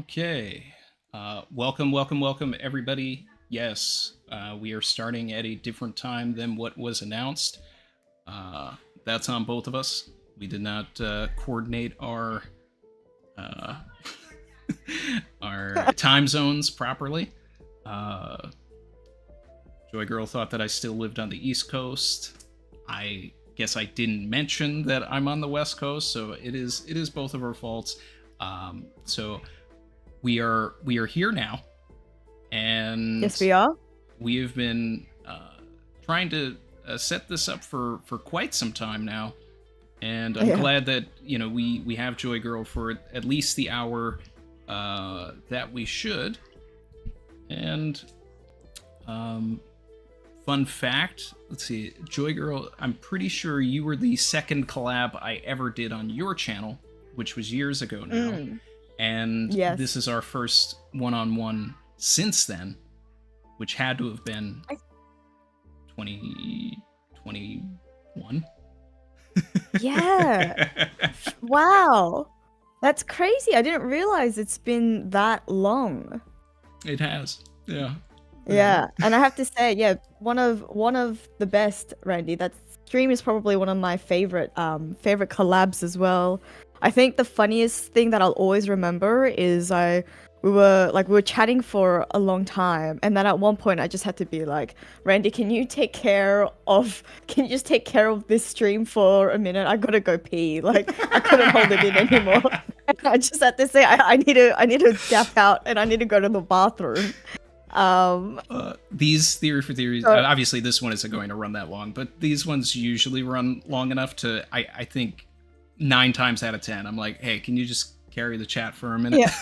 Okay. Welcome, everybody. Yes, we are starting at a different time than what was announced. That's on both of us. We did not coordinate uh, our time zones properly. Uh, Joy Girl thought that I still lived on the East Coast. I guess I didn't mention that I'm on the West Coast, so it is both of our faults. So we are here now, and Yes, we are. we have been trying to set this up for quite some time now, and I'm Yeah. glad that we have Joy Girl for at least the hour that we should. And fun fact, let's see, Joy Girl, I'm pretty sure you were the second collab I ever did on your channel, which was years ago now. And Yes. this is our first one-on-one since then, which had to have been 2021. Yeah. Wow. That's crazy. I didn't realize it's been that long. It has. Yeah. Yeah. And I have to say, yeah, one of the best, Randy. That stream is probably one of my favorite collabs as well. I think the funniest thing that I'll always remember is we were chatting for a long time, and then at one point I just had to be like, Randy, can you just take care of this stream for a minute? I gotta go pee. Like, I couldn't hold it in anymore. And I just had to say I need to gap out, and I need to go to the bathroom. These theory for theories, obviously this one isn't going to run that long, but these ones usually run long enough to, I think 9 times out of 10 I'm like, hey, can you just carry the chat for a minute? Yeah.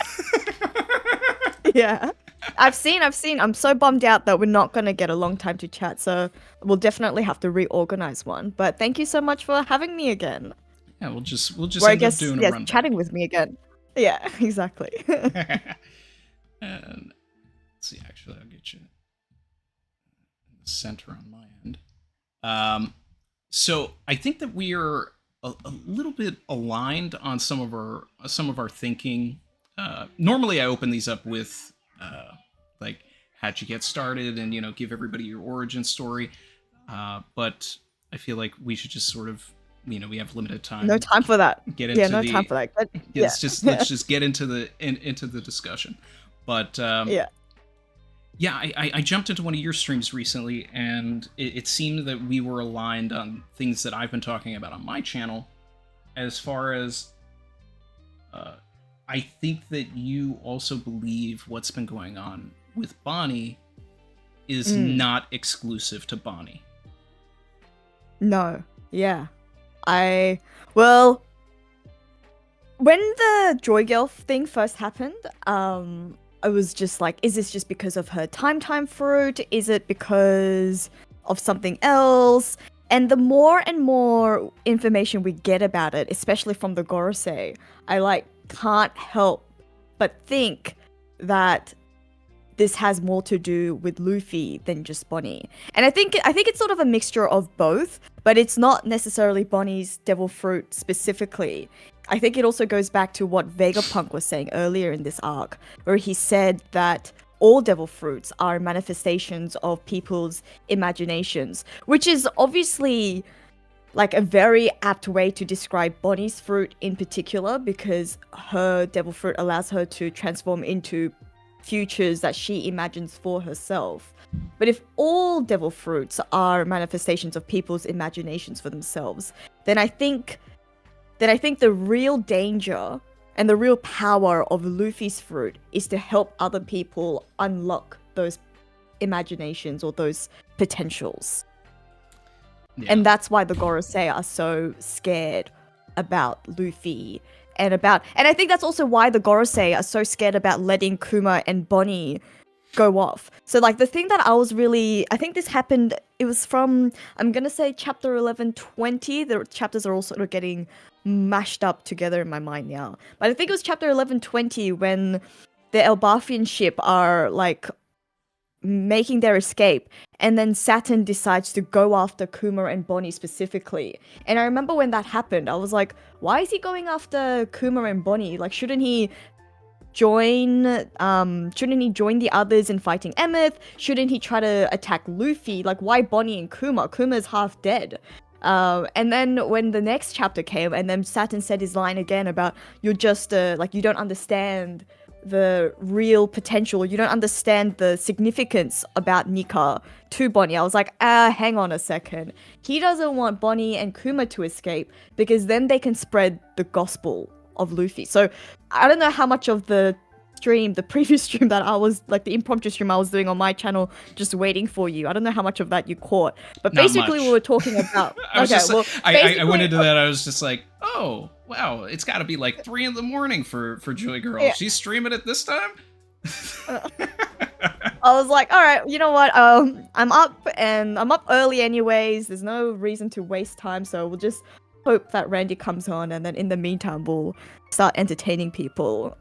Yeah. I've seen. I'm so bummed out that we're not going to get a long time to chat, so we'll definitely have to reorganize one. But thank you so much for having me again. Yeah, we'll just Or end up doing a run. Chatting with me again. Yeah, exactly. And let's see, actually, I'll get you in the center on my end. So I think that we are a little bit aligned on some of our thinking. Normally I open these up with like, how'd you get started, and give everybody your origin story, but I feel like we should just sort of, we have limited time. No time for that. Time for that. Let's just get into the discussion. But I jumped into one of your streams recently, and it seemed that we were aligned on things that I've been talking about on my channel, as far as I think that you also believe what's been going on with Bonnie is not exclusive to Bonnie. No. Yeah. When the Joy Girl thing first happened, I was just like, is this just because of her time fruit? Is it because of something else? And the more and more information we get about it, especially from the Gorosei, I can't help but think that this has more to do with Luffy than just Bonnie. And I think it's sort of a mixture of both, but it's not necessarily Bonnie's devil fruit specifically. I think it also goes back to what Vegapunk was saying earlier in this arc, where he said that all devil fruits are manifestations of people's imaginations, which is obviously a very apt way to describe Bonnie's fruit in particular, because her devil fruit allows her to transform into futures that she imagines for herself. But if all devil fruits are manifestations of people's imaginations for themselves, then I think the real danger and the real power of Luffy's fruit is to help other people unlock those imaginations or those potentials. Yeah. And that's why the Gorosei are so scared about Luffy and I think that's also why the Gorosei are so scared about letting Kuma and Bonnie go off. So the thing that I think this happened, it was from, I'm gonna say chapter 1120. The chapters are all sort of getting mashed up together in my mind now. But I think it was chapter 1120 when the Elbathian ship are making their escape, and then Saturn decides to go after Kuma and Bonnie specifically. And I remember when that happened, I was like, why is he going after Kuma and Bonnie? Shouldn't he join the others in fighting Emeth? Shouldn't he try to attack Luffy? Like, why Bonnie and Kuma? Kuma's half dead. And then when the next chapter came, and then Saturn said his line again about you're just like you don't understand the real potential, you don't understand the significance about Nika to Bonnie. I was like, hang on a second. He doesn't want Bonnie and Kuma to escape because then they can spread the gospel of Luffy. So I don't know how much of the previous stream that I was like the impromptu stream I was doing on my channel, just waiting for you. I don't know how much of that you caught, but Not basically much. we were talking about. I was just like, I went into basically- that. I was just like, oh wow, it's got to be like 3 a.m. for Joy Girl. Yeah. She's streaming it this time. I was like, all right, you know what? I'm up and I'm up early anyways. There's no reason to waste time, so we'll just hope that Randy comes on, and then in the meantime, we'll start entertaining people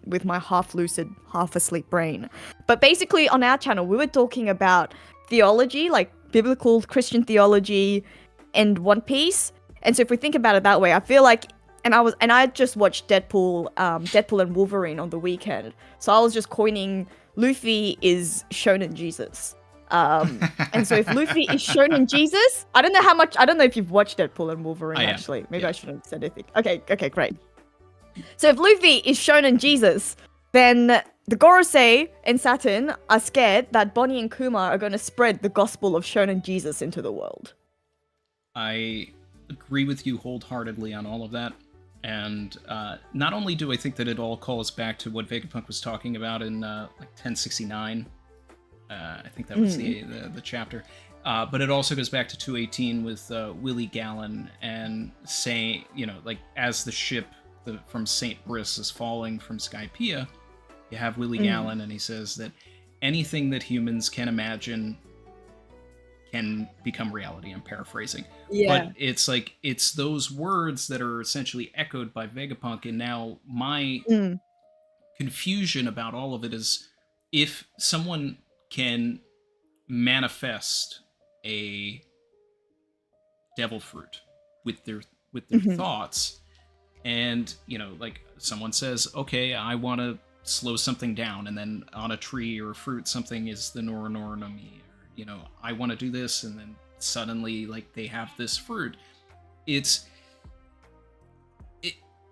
with my half lucid, half asleep brain. But basically, on our channel, we were talking about theology, like biblical Christian theology, and One Piece. And so if we think about it that way, I feel like, and I just watched Deadpool and Wolverine on the weekend, so I was just coining Luffy is Shonen Jesus. And so if Luffy is Shonen Jesus, I don't know if you've watched Deadpool and Wolverine actually. Maybe I shouldn't have said anything. Okay, great. So if Luffy is Shonen Jesus, then the Gorosei and Saturn are scared that Bonnie and Kuma are going to spread the gospel of Shonen Jesus into the world. I agree with you wholeheartedly on all of that. And not only do I think that it all calls back to what Vegapunk was talking about in like 1069, I think that was the chapter, but it also goes back to 218 with Willie Gallen and saying, you know, like as the ship from St. Brice is falling from Skypiea, you have Willie Gallen, and he says that anything that humans can imagine can become reality. I'm paraphrasing. Yeah. But it's like, it's those words that are essentially echoed by Vegapunk, and now my confusion about all of it is, if someone can manifest a devil fruit with their thoughts, and, you know, like someone says, okay, I want to slow something down, and then on a tree or a fruit something is the Nora no Mi, you know, I want to do this, and then suddenly, like, they have this fruit. Is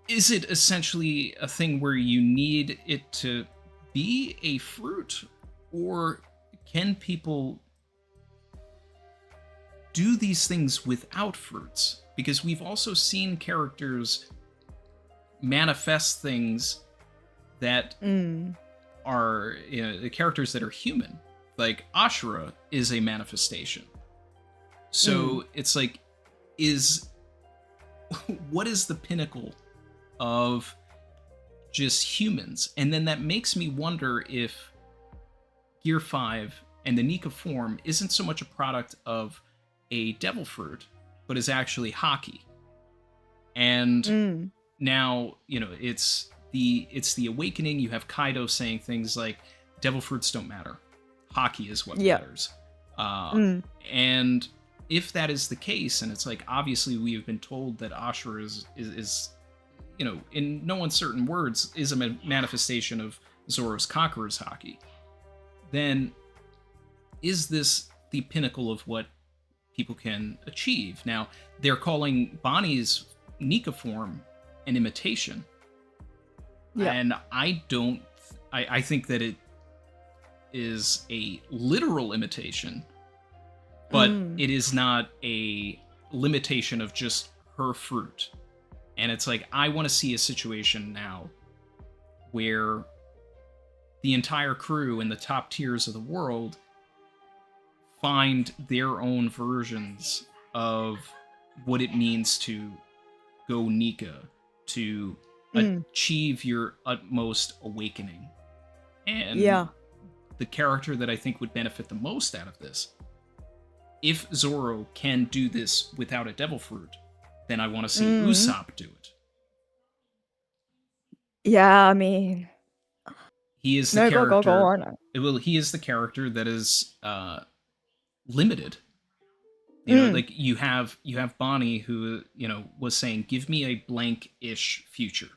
it essentially a thing where you need it to be a fruit, or can people do these things without fruits? Because we've also seen characters manifest things that are, you know, the characters that are human. Like Ashura is a manifestation. So it's like, what is the pinnacle of just humans? And then that makes me wonder if Gear 5 and the Nika form isn't so much a product of a devil fruit, but is actually Haki. And now, you know, it's the awakening. You have Kaido saying things like, devil fruits don't matter. Haki is what matters. And if that is the case, and it's like, obviously we have been told that Ashura is, you know, in no uncertain words, is a manifestation of Zoro's Conqueror's Haki, then is this the pinnacle of what people can achieve? Now, they're calling Bonnie's Nika form an imitation. Yeah. And I think that it is a literal imitation, but it is not a limitation of just her fruit. And it's like, I want to see a situation now where the entire crew in the top tiers of the world find their own versions of what it means to go Nika, to achieve your utmost awakening. And the character that I think would benefit the most out of this, if Zoro can do this without a devil fruit, then I want to see Usopp do it. Yeah, I mean, he is the character. Go on. Well, he is the character that is limited. You know, like you have Bonnie, who, you know, was saying, "Give me a blank-ish future.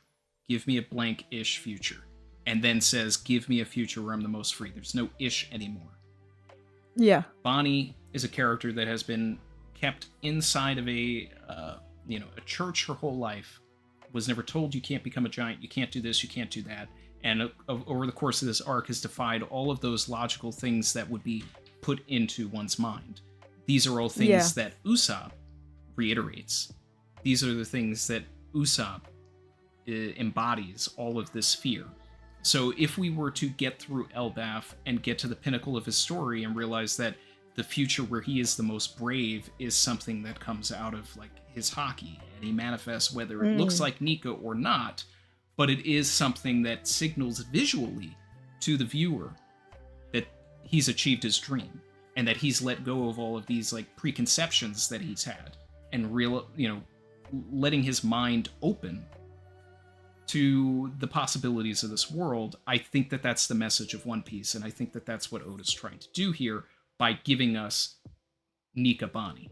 Give me a blank-ish future." and then says, give me a future where I'm the most free. There's no ish anymore. Yeah. Bonnie is a character that has been kept inside of a church her whole life, was never told you can't become a giant, you can't do this, you can't do that, and over the course of this arc has defied all of those logical things that would be put into one's mind. These are all things that Usopp reiterates. These are the things that Usopp embodies, all of this fear. So if we were to get through Elbaf and get to the pinnacle of his story and realize that the future where he is the most brave is something that comes out of like his Haki, and he manifests whether it looks like Nika or not, but it is something that signals visually to the viewer that he's achieved his dream and that he's let go of all of these like preconceptions that he's had and letting his mind open to the possibilities of this world. I think that that's the message of One Piece, and I think that that's what Oda's trying to do here by giving us Nika Bonnie.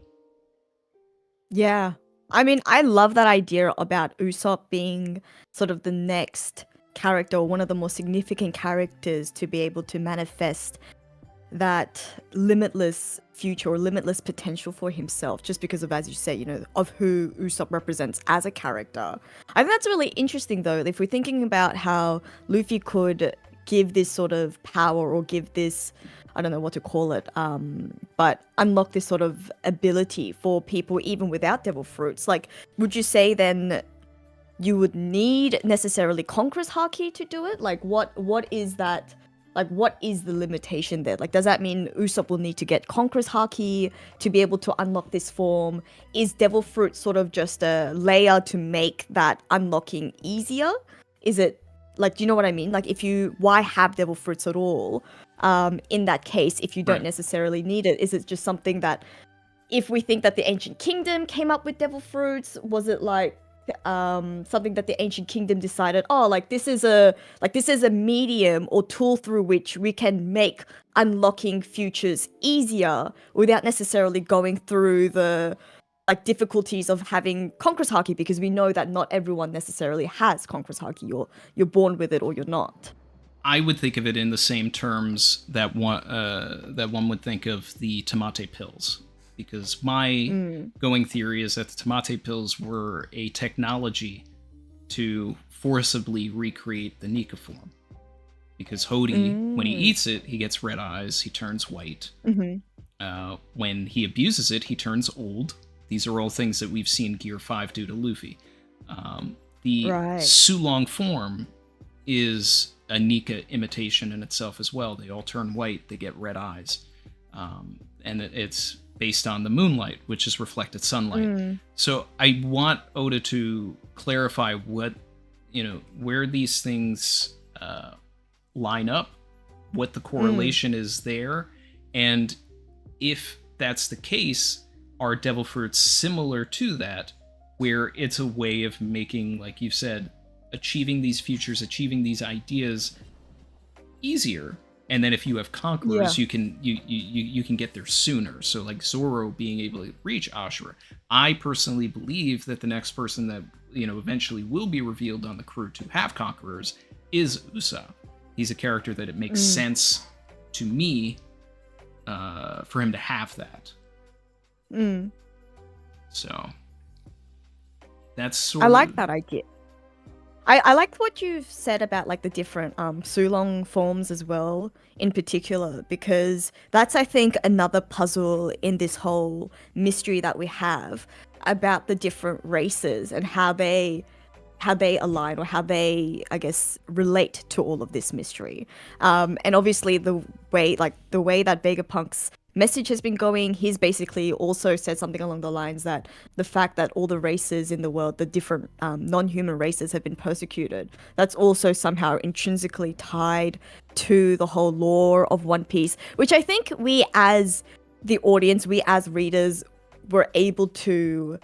Yeah. I mean, I love that idea about Usopp being sort of the next character, or one of the more significant characters to be able to manifest that limitless future or limitless potential for himself, just because of, as you say, of who Usopp represents as a character. I think that's really interesting, though, if we're thinking about how Luffy could give this sort of power or give this, I don't know what to call it, but unlock this sort of ability for people even without devil fruits. Like, would you say then you would need necessarily Conqueror's Haki to do it? Like, what is that? Like, what is the limitation there? Like, does that mean Usopp will need to get Conqueror's Haki to be able to unlock this form? Is devil fruit sort of just a layer to make that unlocking easier? Is it, like, do you know what I mean? Like, why have devil fruits at all? In that case, if you don't necessarily need it, is it just something that, if we think that the Ancient Kingdom came up with devil fruits, was it like something that the Ancient Kingdom decided, this is a medium or tool through which we can make unlocking futures easier without necessarily going through the difficulties of having Conqueror's Haki, because we know that not everyone necessarily has Conqueror's Haki, you're born with it or you're not. I would think of it in the same terms that one would think of the Tamate pills, because my going theory is that the Tamate pills were a technology to forcibly recreate the Nika form. Because Hody, when he eats it, he gets red eyes, he turns white. When he abuses it, he turns old. These are all things that we've seen Gear 5 do to Luffy. The Sulong form is a Nika imitation in itself as well. They all turn white, they get red eyes. And it's based on the moonlight, which is reflected sunlight. So I want Oda to clarify what, where these things line up, what the correlation is there, and if that's the case, are devil fruits similar to that, where it's a way of making, like you said, achieving these futures, achieving these ideas easier. And then if you have conquerors, you can get there sooner. So like Zoro being able to reach Ashura. I personally believe that the next person that eventually will be revealed on the crew to have conquerors is Usopp. He's a character that it makes sense to me for him to have that. So that's sort I of... like that idea. I like what you've said about the different Sulong forms as well, in particular, because that's, I think, another puzzle in this whole mystery that we have about the different races and how they align, or how they, I guess, relate to all of this mystery. And obviously the way that Vegapunk's message has been going, he's basically also said something along the lines that the fact that all the races in the world, the different non-human races, have been persecuted, that's also somehow intrinsically tied to the whole lore of One Piece, which I think we as the audience, we as readers, were able to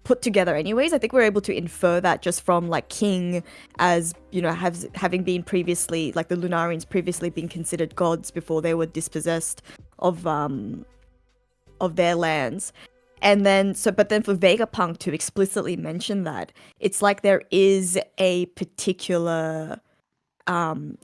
put together anyways. I think we're able to infer that just from King, as having been previously, the Lunarians previously being considered gods before they were dispossessed of their lands. And then but then for Vegapunk to explicitly mention that, it's like there is a particular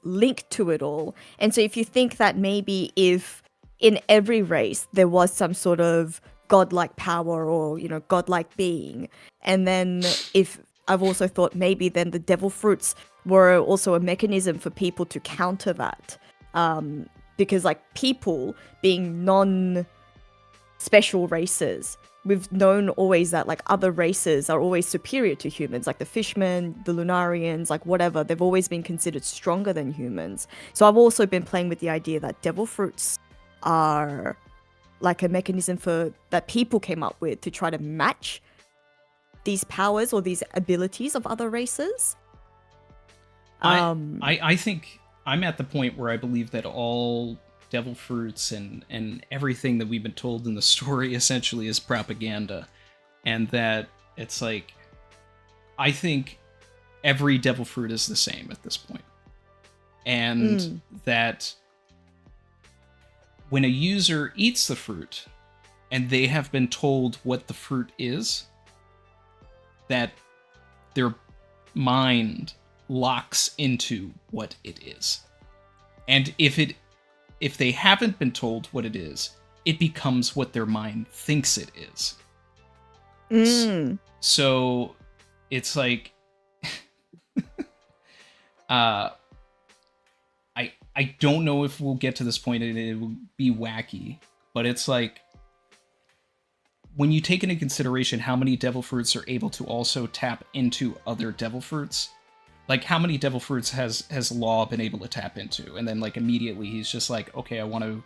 link to it all. And so if you think that maybe if in every race there was some sort of godlike power or, godlike being, and then if I've also thought maybe then the devil fruits were also a mechanism for people to counter that. Because like people being non-special races, we've known always that like other races are always superior to humans, like the fishmen, the Lunarians, like whatever. They've always been considered stronger than humans. So I've also been playing with the idea that devil fruits are like a mechanism that people came up with to try to match these powers or these abilities of other races. I think I'm at the point where I believe that all devil fruits and everything that we've been told in the story essentially is propaganda, and that it's like, I think every devil fruit is the same at this point, and that when a user eats the fruit and they have been told what the fruit is, that their mind locks into what it is. And if they haven't been told what it is, it becomes what their mind thinks it is. So it's like I don't know if we'll get to this point and it will be wacky, but it's like, when you take into consideration how many devil fruits are able to also tap into other devil fruits, like how many devil fruits has Law been able to tap into? And then like immediately he's just like, okay, I want to,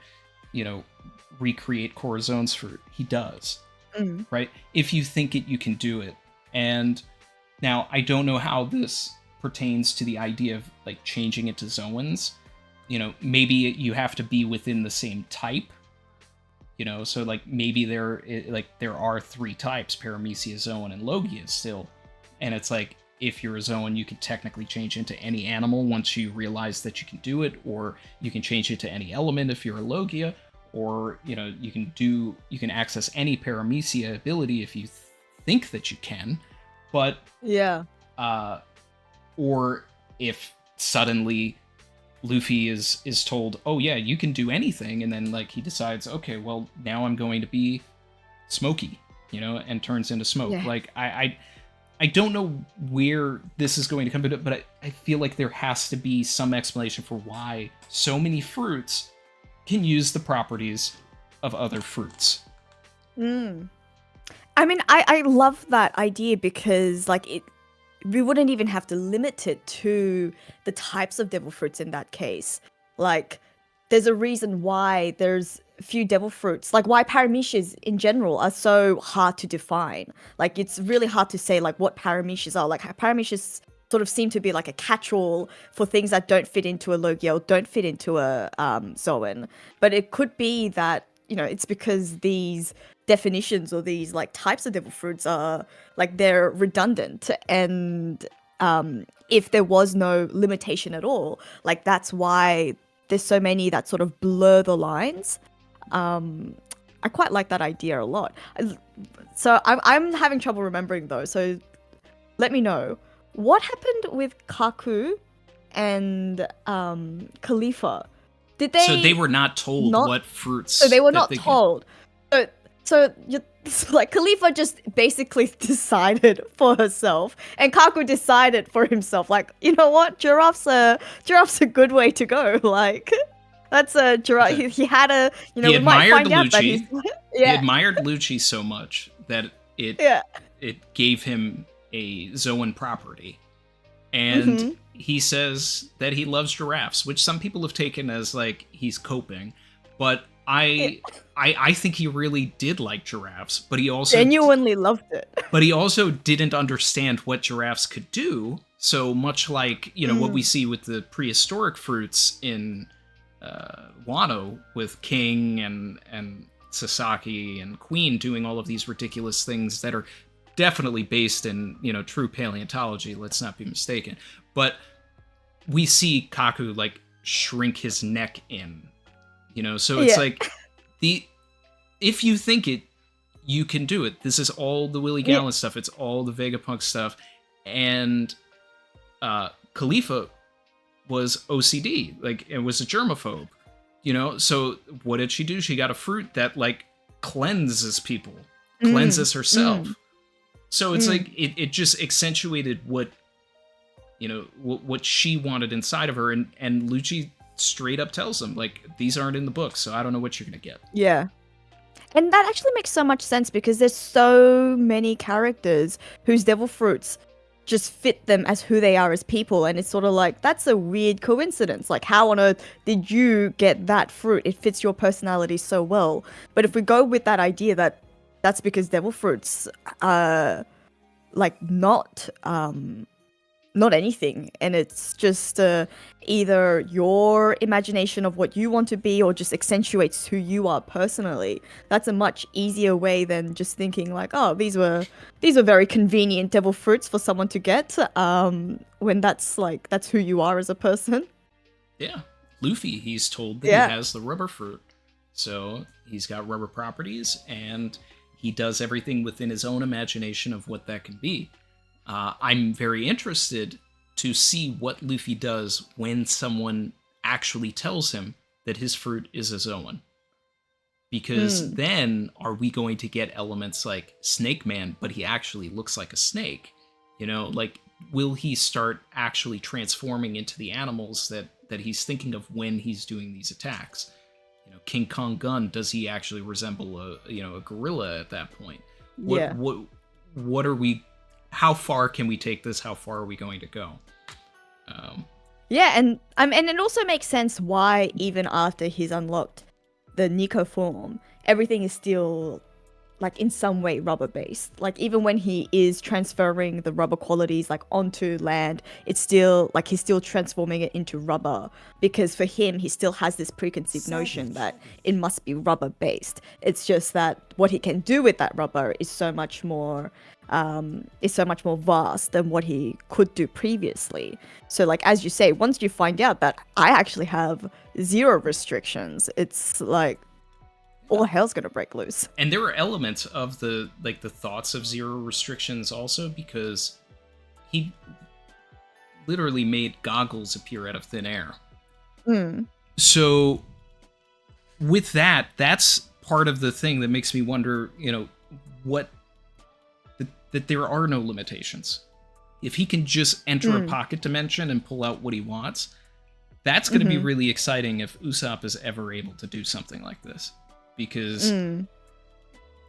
recreate Corazone's fruit. He does, right? If you think it, you can do it. And now I don't know how this pertains to the idea of like changing it to Zoans. Maybe you have to be within the same type. So like maybe there are 3 types, Paramecia, Zoan, and Logia still. And it's like, if you're a Zoan, you can technically change into any animal once you realize that you can do it, or you can change it to any element if you're a Logia, or, you can access any Paramecia ability if you think that you can. But, yeah. Or if suddenly Luffy is told, oh yeah, you can do anything, and then like he decides, okay, well now I'm going to be Smokey, and turns into Smoke. Yeah. Like I don't know where this is going to come to, but I feel like there has to be some explanation for why so many fruits can use the properties of other fruits. I mean, I love that idea because like we wouldn't even have to limit it to the types of devil fruits in that case. Like, there's a reason why there's a few devil fruits, like why Paramecias in general are so hard to define. Like, it's really hard to say like what Paramecias are. Like, Paramecias sort of seem to be like a catch-all for things that don't fit into a Logia or don't fit into a Zoan. But it could be that, it's because these definitions or these like types of devil fruits are like they're redundant, and if there was no limitation at all, like that's why there's so many that sort of blur the lines. I quite like that idea a lot. So I'm having trouble remembering though, so let me know what happened with Kaku and Khalifa. Did they? So they were not told what fruits. So they were not told. So like Khalifa just basically decided for herself, and Kaku decided for himself. Like, you know what, giraffe's a good way to go. Like, that's a giraffe. He had a he admired Lucci. He admired Lucci so much that it gave him a Zoan property, and he says that he loves giraffes, which some people have taken as like he's coping, but I think he really did like giraffes, but he also genuinely loved it. But he also didn't understand what giraffes could do. So much like, what we see with the prehistoric fruits in Wano, with King and Sasaki and Queen doing all of these ridiculous things that are definitely based in, true paleontology, let's not be mistaken. But we see Kaku like shrink his neck in. So it's like if you think it, you can do it. This is all the Willie Yeah. Gallant stuff. It's all the Vegapunk stuff. And Khalifa was OCD, like, it was a germaphobe, you know? So what did she do? She got a fruit that, like, cleanses people, cleanses herself. So it's like, it just accentuated what, you know, what she wanted inside of her. And Lucci straight up tells them, like, these aren't in the book, so I don't know what you're gonna get. Yeah. And that actually makes so much sense because there's so many characters whose devil fruits just fit them as who they are as people. And it's sort of like, that's a weird coincidence. Like, how on earth did you get that fruit? It fits your personality so well. But if we go with that idea that that's because devil fruits are like not anything, and it's just either your imagination of what you want to be or just accentuates who you are personally. That's a much easier way than just thinking like, oh, these were very convenient devil fruits for someone to get, when that's who you are as a person. Yeah. Luffy, he's told that he has the rubber fruit, so he's got rubber properties, and he does everything within his own imagination of what that can be. I'm very interested to see what Luffy does when someone actually tells him that his fruit is a Zoan. Because then are we going to get elements like Snake Man, but he actually looks like a snake? You know, like, will he start actually transforming into the animals that he's thinking of when he's doing these attacks? You know, King Kong Gun, does he actually resemble a gorilla at that point? What are we... How far can we take this? How far are we going to go? And it also makes sense why even after he's unlocked the Nika form, everything is still like in some way rubber based. Like even when he is transferring the rubber qualities like onto land, it's still like he's still transforming it into rubber, because for him he still has this preconceived notion that it must be rubber based. It's just that what he can do with that rubber is so much more vast than what he could do previously. So like, as you say, once you find out that I actually have 0 restrictions, it's like all hell's gonna break loose. And there are elements of the thoughts of 0 restrictions also, because he literally made goggles appear out of thin air. So with that's part of the thing that makes me wonder, you know, that there are no limitations. If he can just enter a pocket dimension and pull out what he wants, that's going to be really exciting if Usopp is ever able to do something like this. Because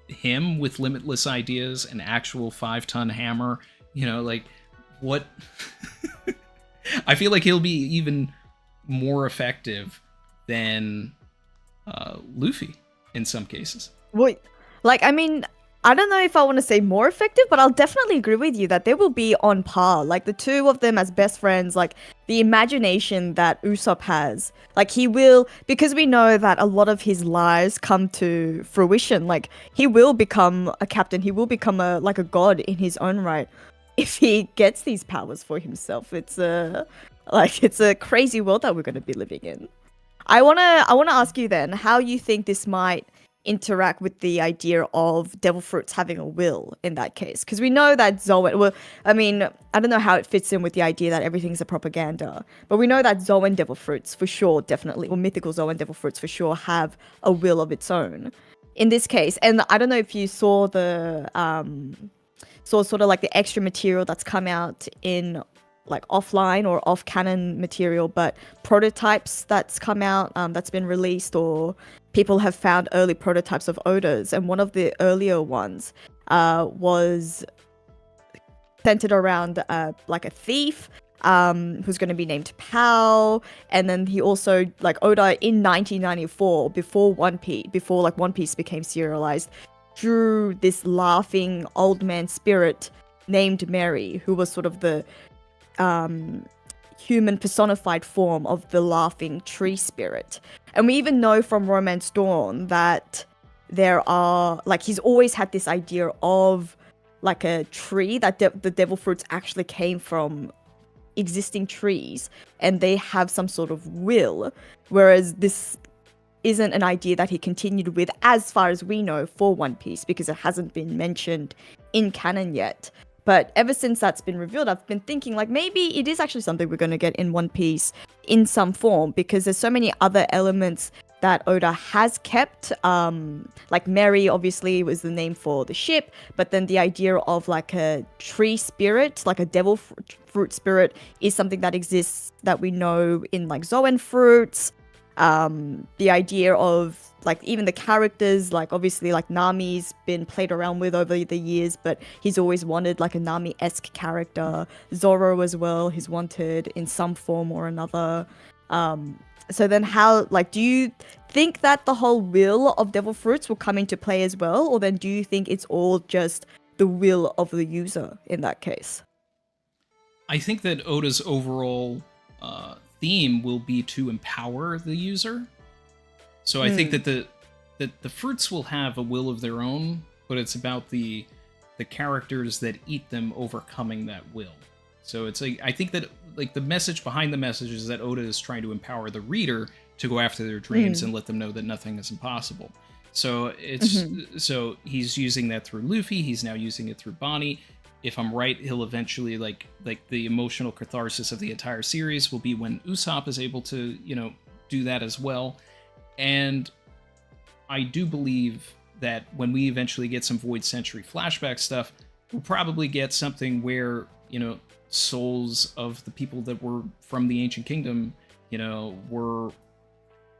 him with limitless ideas, an actual 5-ton hammer, you know, like, what... I feel like he'll be even more effective than Luffy in some cases. Well, like, I mean... I don't know if I want to say more effective, but I'll definitely agree with you that they will be on par. Like, the two of them as best friends, like, the imagination that Usopp has. Like, he will, because we know that a lot of his lies come to fruition. Like, he will become a captain. He will become a god in his own right if he gets these powers for himself. It's a crazy world that we're going to be living in. I wanna ask you then how you think this might interact with the idea of devil fruits having a will in that case, because we know that Zoan, well, I mean, I don't know how it fits in with the idea that everything's a propaganda, but we know that Zoan devil fruits for sure, definitely, or mythical Zoan devil fruits for sure have a will of its own in this case. And I don't know if you saw the sort of like the extra material that's come out in like offline or off canon material, but prototypes that's come out, that's been released, or people have found early prototypes of odors, and one of the earlier ones was centered around like a thief who's going to be named Pao, and then he also, like, Oda in 1994, before One Piece became serialized, drew this laughing old man spirit named Mary, who was sort of the human personified form of the laughing tree spirit. And we even know from Romance Dawn that there are, like, he's always had this idea of like a tree, that the devil fruits actually came from existing trees and they have some sort of will, whereas this isn't an idea that he continued with, as far as we know, for One Piece, because it hasn't been mentioned in canon yet. But ever since that's been revealed, I've been thinking like maybe it is actually something we're going to get in One Piece in some form, because there's so many other elements that Oda has kept. Like Mary obviously was the name for the ship, but then the idea of like a tree spirit, like a devil fruit spirit, is something that exists that we know in like Zoan fruits. The idea of like even the characters, like obviously like Nami's been played around with over the years, but he's always wanted like a Nami-esque character. Zoro as well, he's wanted in some form or another. So then how, like, do you think that the whole will of devil fruits will come into play as well, or then do you think it's all just the will of the user in that case? I think that Oda's overall theme will be to empower the user. So I think that the fruits will have a will of their own, but it's about the characters that eat them overcoming that will. So it's like, I think that like the message behind the message is that Oda is trying to empower the reader to go after their dreams and let them know that nothing is impossible. So it's so he's using that through Luffy. He's now using it through Bonnie. If I'm right, he'll eventually like the emotional catharsis of the entire series will be when Usopp is able to, you know, do that as well. And I do believe that when we eventually get some Void Century flashback stuff, we'll probably get something where, you know, souls of the people that were from the Ancient Kingdom, you know, were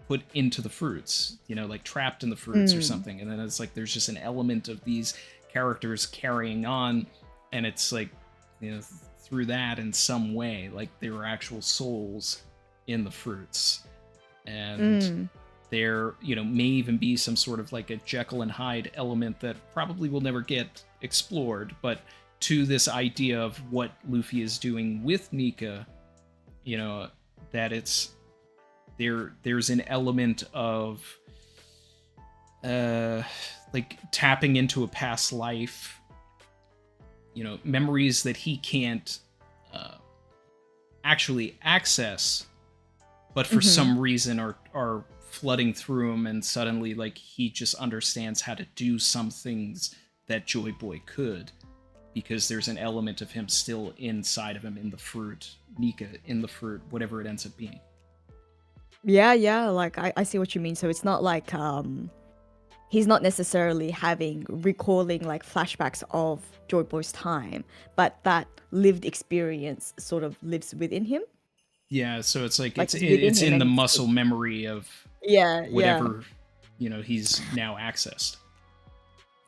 put into the fruits, you know, like trapped in the fruits or something. And then it's like there's just an element of these characters carrying on, and it's like, you know, through that in some way, like there were actual souls in the fruits. And there, you know, may even be some sort of like a Jekyll and Hyde element that probably will never get explored, but to this idea of what Luffy is doing with Nika, you know, that it's there's an element of like tapping into a past life, you know, memories that he can't actually access, but for some reason are flooding through him, and suddenly like he just understands how to do some things that Joy Boy could, because there's an element of him still inside of him in the fruit, Nika in the fruit, whatever it ends up being. Yeah, like I see what you mean. So it's not like he's not necessarily recalling like flashbacks of Joy Boy's time, but that lived experience sort of lives within him. Yeah, so it's like it's within him in the and muscle memory of whatever, you know, he's now accessed.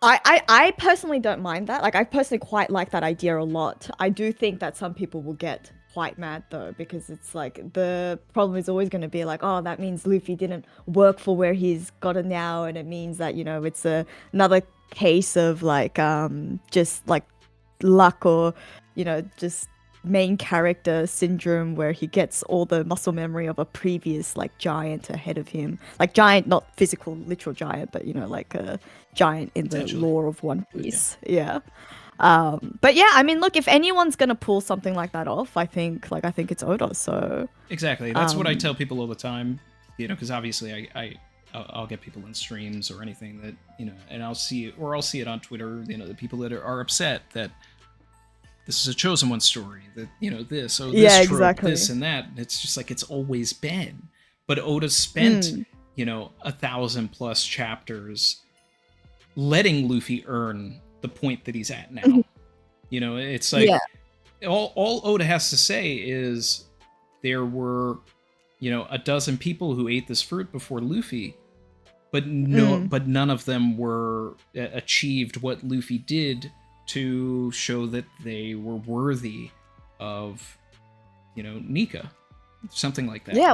I personally don't mind that. Like, I personally quite like that idea a lot. I do think that some people will get quite mad though, because it's like the problem is always going to be like, oh, that means Luffy didn't work for where he's gotten now, and it means that, you know, it's another case of like just like luck, or, you know, just main character syndrome, where he gets all the muscle memory of a previous like giant ahead of him, like giant, not physical literal giant, but, you know, like a giant in the lore of One Piece. Yeah. But yeah, I mean, look, if anyone's gonna pull something like that off, I think it's Oda. So exactly, that's what I tell people all the time, you know, because obviously I'll get people in streams or anything that, you know, and I'll see it on Twitter, you know, the people that are upset that this is a Chosen One story, that, you know, this trope, exactly, this and that. It's just like, it's always been. But Oda spent, you know, 1,000+ chapters letting Luffy earn the point that he's at now. You know, it's like, all Oda has to say is there were, you know, 12 people who ate this fruit before Luffy, but none of them were achieved what Luffy did to show that they were worthy of, you know, Nika, something like that. Yeah,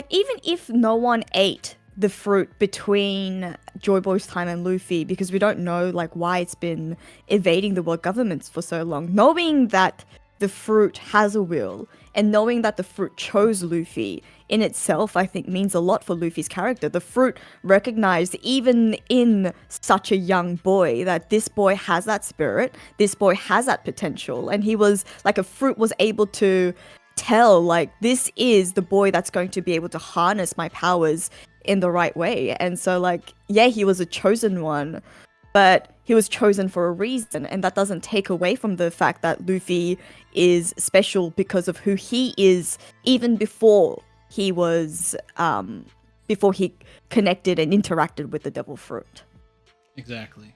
even if no one ate the fruit between Joy Boy's time and Luffy, because we don't know like why it's been evading the world governments for so long, knowing that the fruit has a will and knowing that the fruit chose Luffy in itself, I think means a lot for Luffy's character. The fruit recognized even in such a young boy that this boy has that spirit, this boy has that potential, and he was like, a fruit was able to tell, like, this is the boy that's going to be able to harness my powers in the right way. And so, like, yeah, he was a chosen one, but he was chosen for a reason, and that doesn't take away from the fact that Luffy is special because of who he is, even before he was, before he connected and interacted with the devil fruit. Exactly.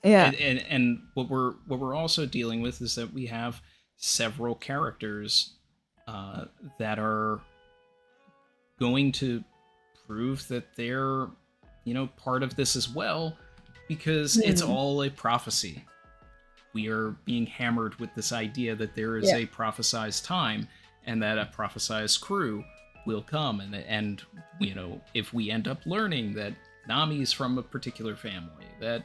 Yeah. And what we're also dealing with is that we have several characters that are going to prove that they're, you know, part of this as well, because it's all a prophecy. We are being hammered with this idea that there is a prophesized time, and that a prophesized crew will come, and you know, if we end up learning that Nami's from a particular family, that,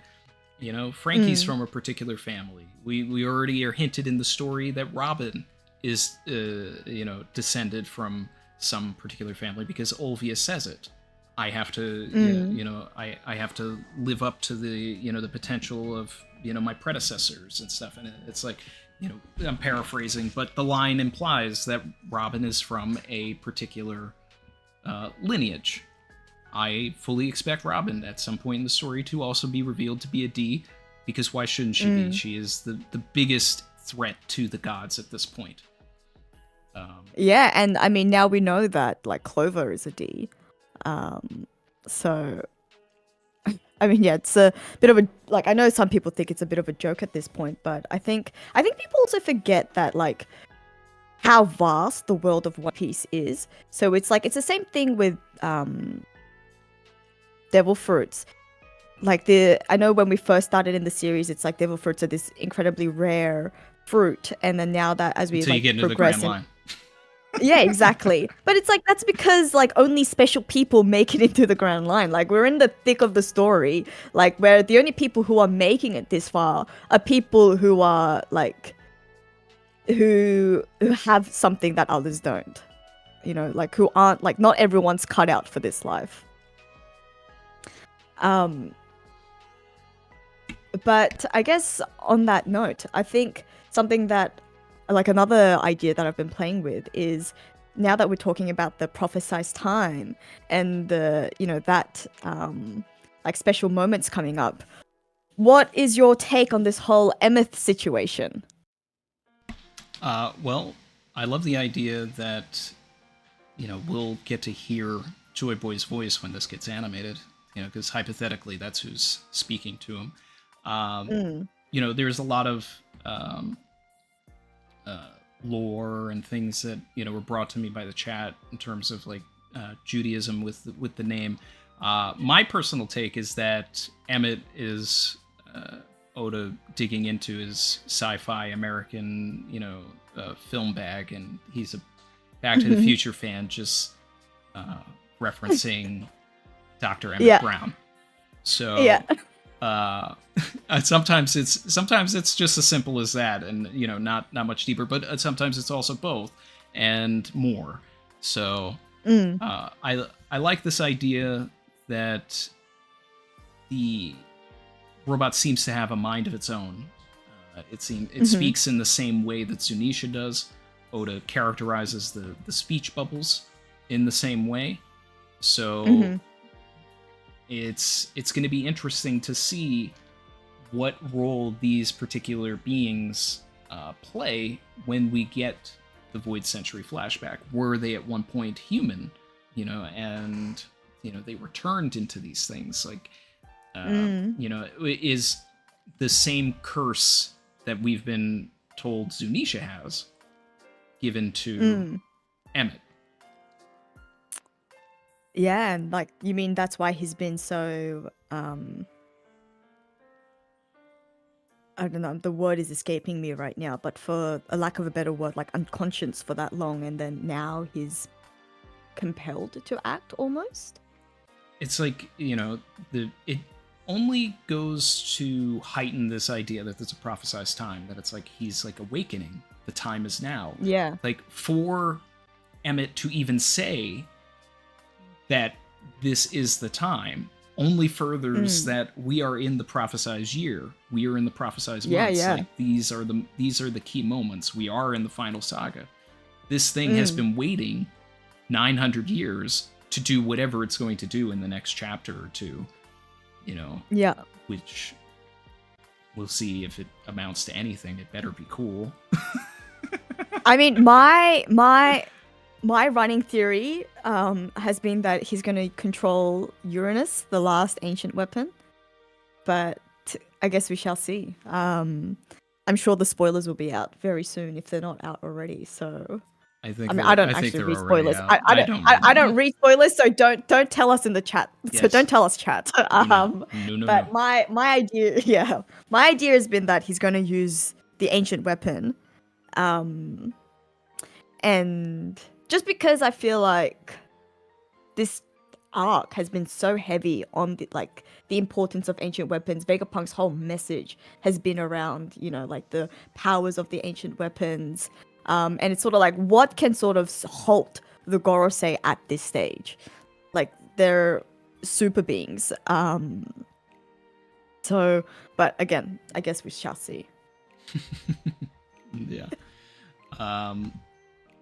you know, Frankie's from a particular family, we already are hinted in the story that Robin is you know, descended from some particular family because Olvia says it. I have to, you know, I have to live up to the, you know, the potential of, you know, my predecessors and stuff. And it's like, you know, I'm paraphrasing, but the line implies that Robin is from a particular lineage. I fully expect Robin at some point in the story to also be revealed to be a D, because why shouldn't she be? She is the biggest threat to the gods at this point. Yeah, and I mean, now we know that, like, Clover is a D. So, I mean, yeah, it's a bit of a, like, I know some people think it's a bit of a joke at this point, but I think people also forget that, like, how vast the world of One Piece is. So it's like, it's the same thing with devil fruits. Like, I know when we first started in the series, it's like devil fruits are this incredibly rare fruit, and then now that as we Until like you get into progress the Grand Line. Yeah, exactly. But it's like, that's because, like, only special people make it into the Grand Line. Like, we're in the thick of the story, like, where the only people who are making it this far are people who are, like, who have something that others don't. You know, like, who aren't, like, not everyone's cut out for this life. But I guess on that note, I think something that, like, another idea that I've been playing with is, now that we're talking about the prophesized time and the, you know, that like, special moments coming up, what is your take on this whole Emeth situation? Well, I love the idea that, you know, we'll get to hear Joy Boy's voice when this gets animated, you know, because hypothetically that's who's speaking to him. You know, there's a lot of lore and things that, you know, were brought to me by the chat in terms of, like, Judaism with the name. My personal take is that Emmet is Oda digging into his sci-fi American, you know, film bag, and he's a Back to the Future fan, just referencing Dr. Emmett Brown. So sometimes it's just as simple as that, and, you know, not much deeper, but sometimes it's also both and more. So I like this idea that the robot seems to have a mind of its own. It speaks in the same way that Zunisha does. Oda characterizes the speech bubbles in the same way. So it's going to be interesting to see what role these particular beings play when we get the Void Century flashback. Were they at one point human, you know, and, you know, they were turned into these things? Like, you know, is the same curse that we've been told Zunisha has given to Emmet? Yeah, and, like, you mean that's why he's been so, I don't know, the word is escaping me right now, but for a lack of a better word, like, unconscious for that long, and then now he's compelled to act almost? It's like, you know, it only goes to heighten this idea that there's a prophesized time, that it's like he's, like, awakening. The time is now. Yeah. Like, for Emmet to even say that this is the time only furthers that we are in the prophesized year. We are in the prophesized months. Like, these are the key moments. We are in the final saga. This thing has been waiting 900 years to do whatever it's going to do in the next chapter or two, Yeah. which we'll see if it amounts to anything. It better be cool. I mean, my running theory has been that he's going to control Uranus, the last ancient weapon. But I guess we shall see. I'm sure the spoilers will be out very soon if they're not out already. So I think. I mean, I don't actually they're read already spoilers. out. I don't read spoilers, so don't tell us in the chat. So Yes. don't tell us, chat. No. But my idea, my idea has been that he's going to use the ancient weapon, and just because I feel like this arc has been so heavy on the importance of ancient weapons. Vegapunk's whole message has been around, like the powers of the ancient weapons. And it's sort of like, what can sort of halt the Gorosei at this stage? Like, they're super beings. So, but again, I guess we shall see. Yeah.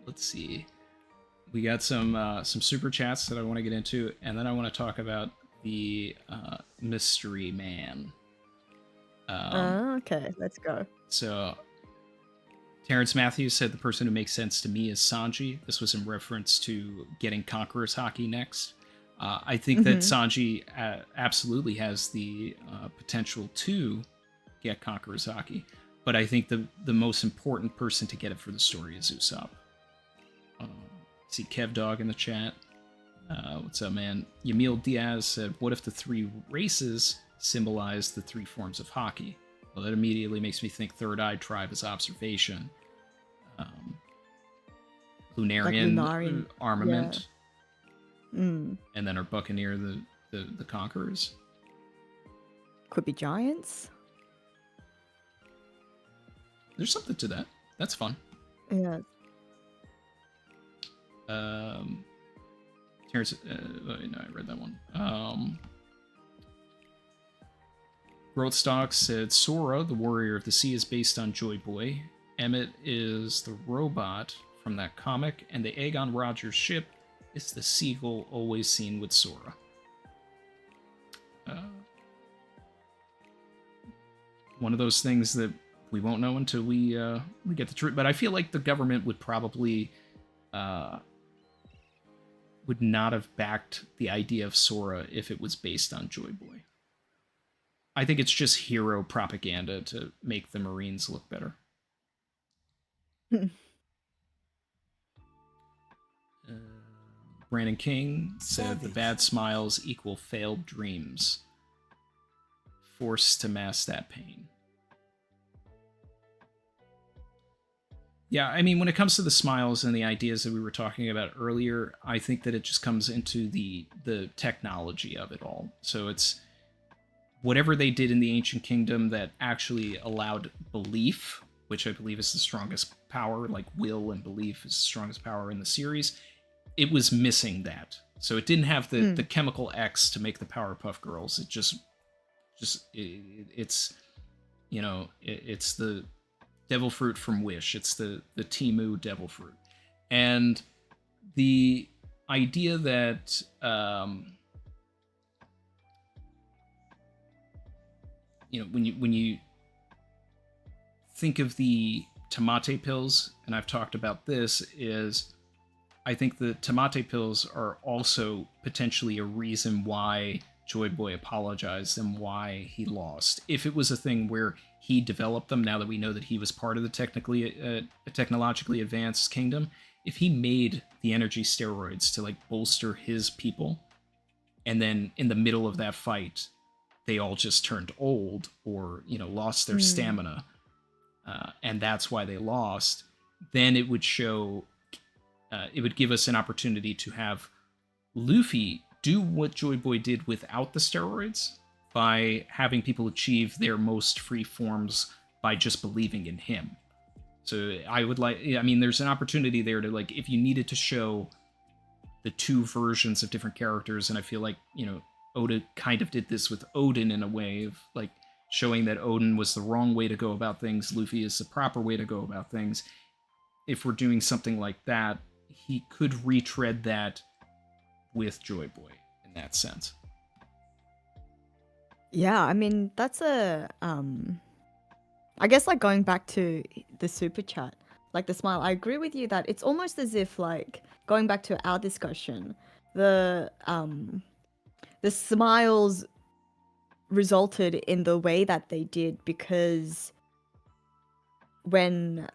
Let's see. We got some super chats that I want to get into, and then I want to talk about the mystery man. Okay, let's go. So, Terrence Matthews said the person who makes sense to me is Sanji. This was in reference to getting Conqueror's Haki next. I think that Sanji absolutely has the potential to get Conqueror's Haki, but I think the most important person to get it for the story is Usopp. See Kev Dog in the chat. What's up, man? Yamil Diaz said, what if the three races symbolize the three forms of Haki? Well, that immediately makes me think Third Eye Tribe is observation. Lunarian armament. Yeah. And then our Buccaneer, the Conquerors. Could be giants. There's something to that. That's fun. Yeah. Terrence, no, I read that one. Growthstock said Sora, the warrior of the sea, is based on Joy Boy. Emmet is the robot from that comic, and the Aegon Rogers ship is the seagull always seen with Sora. One of those things that we won't know until we get the truth. But I feel like the government would probably would not have backed the idea of Sora if it was based on Joy Boy. I think it's just hero propaganda to make the Marines look better. Brandon King said the bad smiles equal failed dreams. Forced to mask that pain. Yeah, I mean, when it comes to the smiles and the ideas that we were talking about earlier, I think that it just comes into the technology of it all. So it's whatever they did in the Ancient Kingdom that actually allowed belief, which I believe is the strongest power, like will and belief is the strongest power in the series. It was missing that. So it didn't have the chemical X to make the Powerpuff Girls. It it's the devil fruit from Wish. It's the Temu devil fruit. And the idea that when you think of the Tamate pills, and I've talked about this, is I think the Tamate pills are also potentially a reason why Joy Boy apologized and why he lost. If it was a thing where he developed them, now that we know that he was part of the technologically advanced kingdom, if he made the energy steroids to like bolster his people, and then in the middle of that fight, they all just turned old or, lost their stamina, and that's why they lost, then it would show, it would give us an opportunity to have Luffy do what Joy Boy did without the steroids, by having people achieve their most free forms by just believing in him. So there's an opportunity there to, like, if you needed to show the two versions of different characters, and I feel like, Oda kind of did this with Odin in a way of, like, showing that Odin was the wrong way to go about things, Luffy is the proper way to go about things. if we're doing something like that, he could retread that with Joy Boy in that sense. Yeah, I mean, that's a I guess like going back to the super chat, like the smile, I agree with you that it's almost as if like going back to our discussion, the smiles resulted in the way that they did because when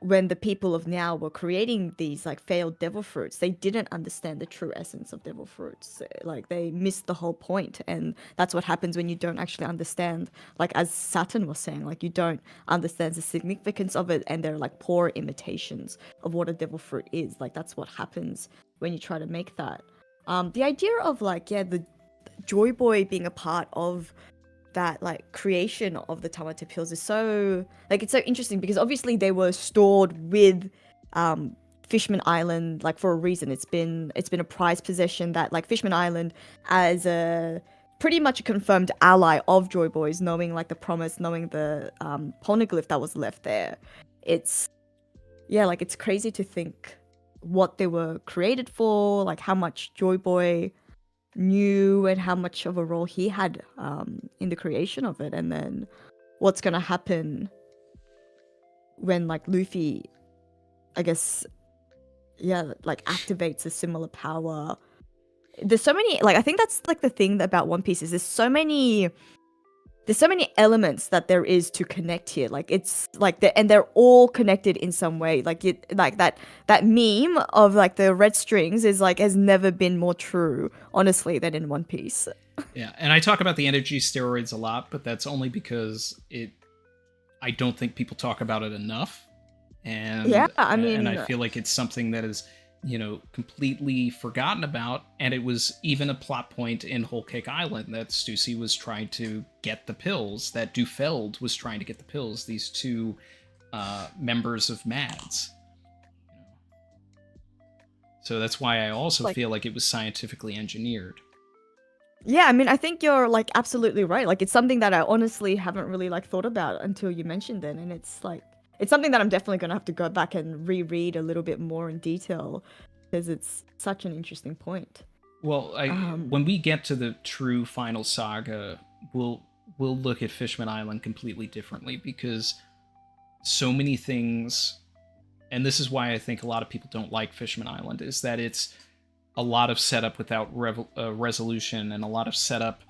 the people of now were creating these like failed devil fruits, they didn't understand the true essence of devil fruits. Like they missed the whole point, and that's what happens when you don't actually understand. Like as Saturn was saying, like you don't understand the significance of it, and they're like poor imitations of what a devil fruit is. Like that's what happens when you try to make that. The idea of like the Joy Boy being a part of that like creation of the Tamata pills is so like it's so interesting because obviously they were stored with Fishman Island like for a reason. It's been a prized possession that like Fishman Island as a pretty much a confirmed ally of Joy Boys, knowing like the promise, knowing the poneglyph that was left there. It's like it's crazy to think what they were created for, like how much Joy Boy knew and how much of a role he had in the creation of it, and then what's gonna happen when like Luffy, I guess, like activates a similar power. There's so many like I think that's like the thing about One Piece is there's so many elements that there is to connect here. Like it's like and they're all connected in some way. Like it like that meme of like the red strings is like has never been more true, honestly, than in One Piece. Yeah, and I talk about the energy steroids a lot, but that's only because I don't think people talk about it enough. And I mean, and I feel like it's something that is completely forgotten about, and it was even a plot point in Whole Cake Island that Stussy was trying to get the pills, that Dufeld was trying to get the pills, these two members of MADS. So that's why I also feel like it was scientifically engineered. Yeah, I mean, I think you're like absolutely right. Like it's something that I honestly haven't really like thought about until you mentioned it, and it's like it's something that I'm definitely going to have to go back and reread a little bit more in detail because it's such an interesting point. Well, when we get to the true final saga, we'll look at Fishman Island completely differently because so many things, and this is why I think a lot of people don't like Fishman Island, is that it's a lot of setup without resolution and a lot of setup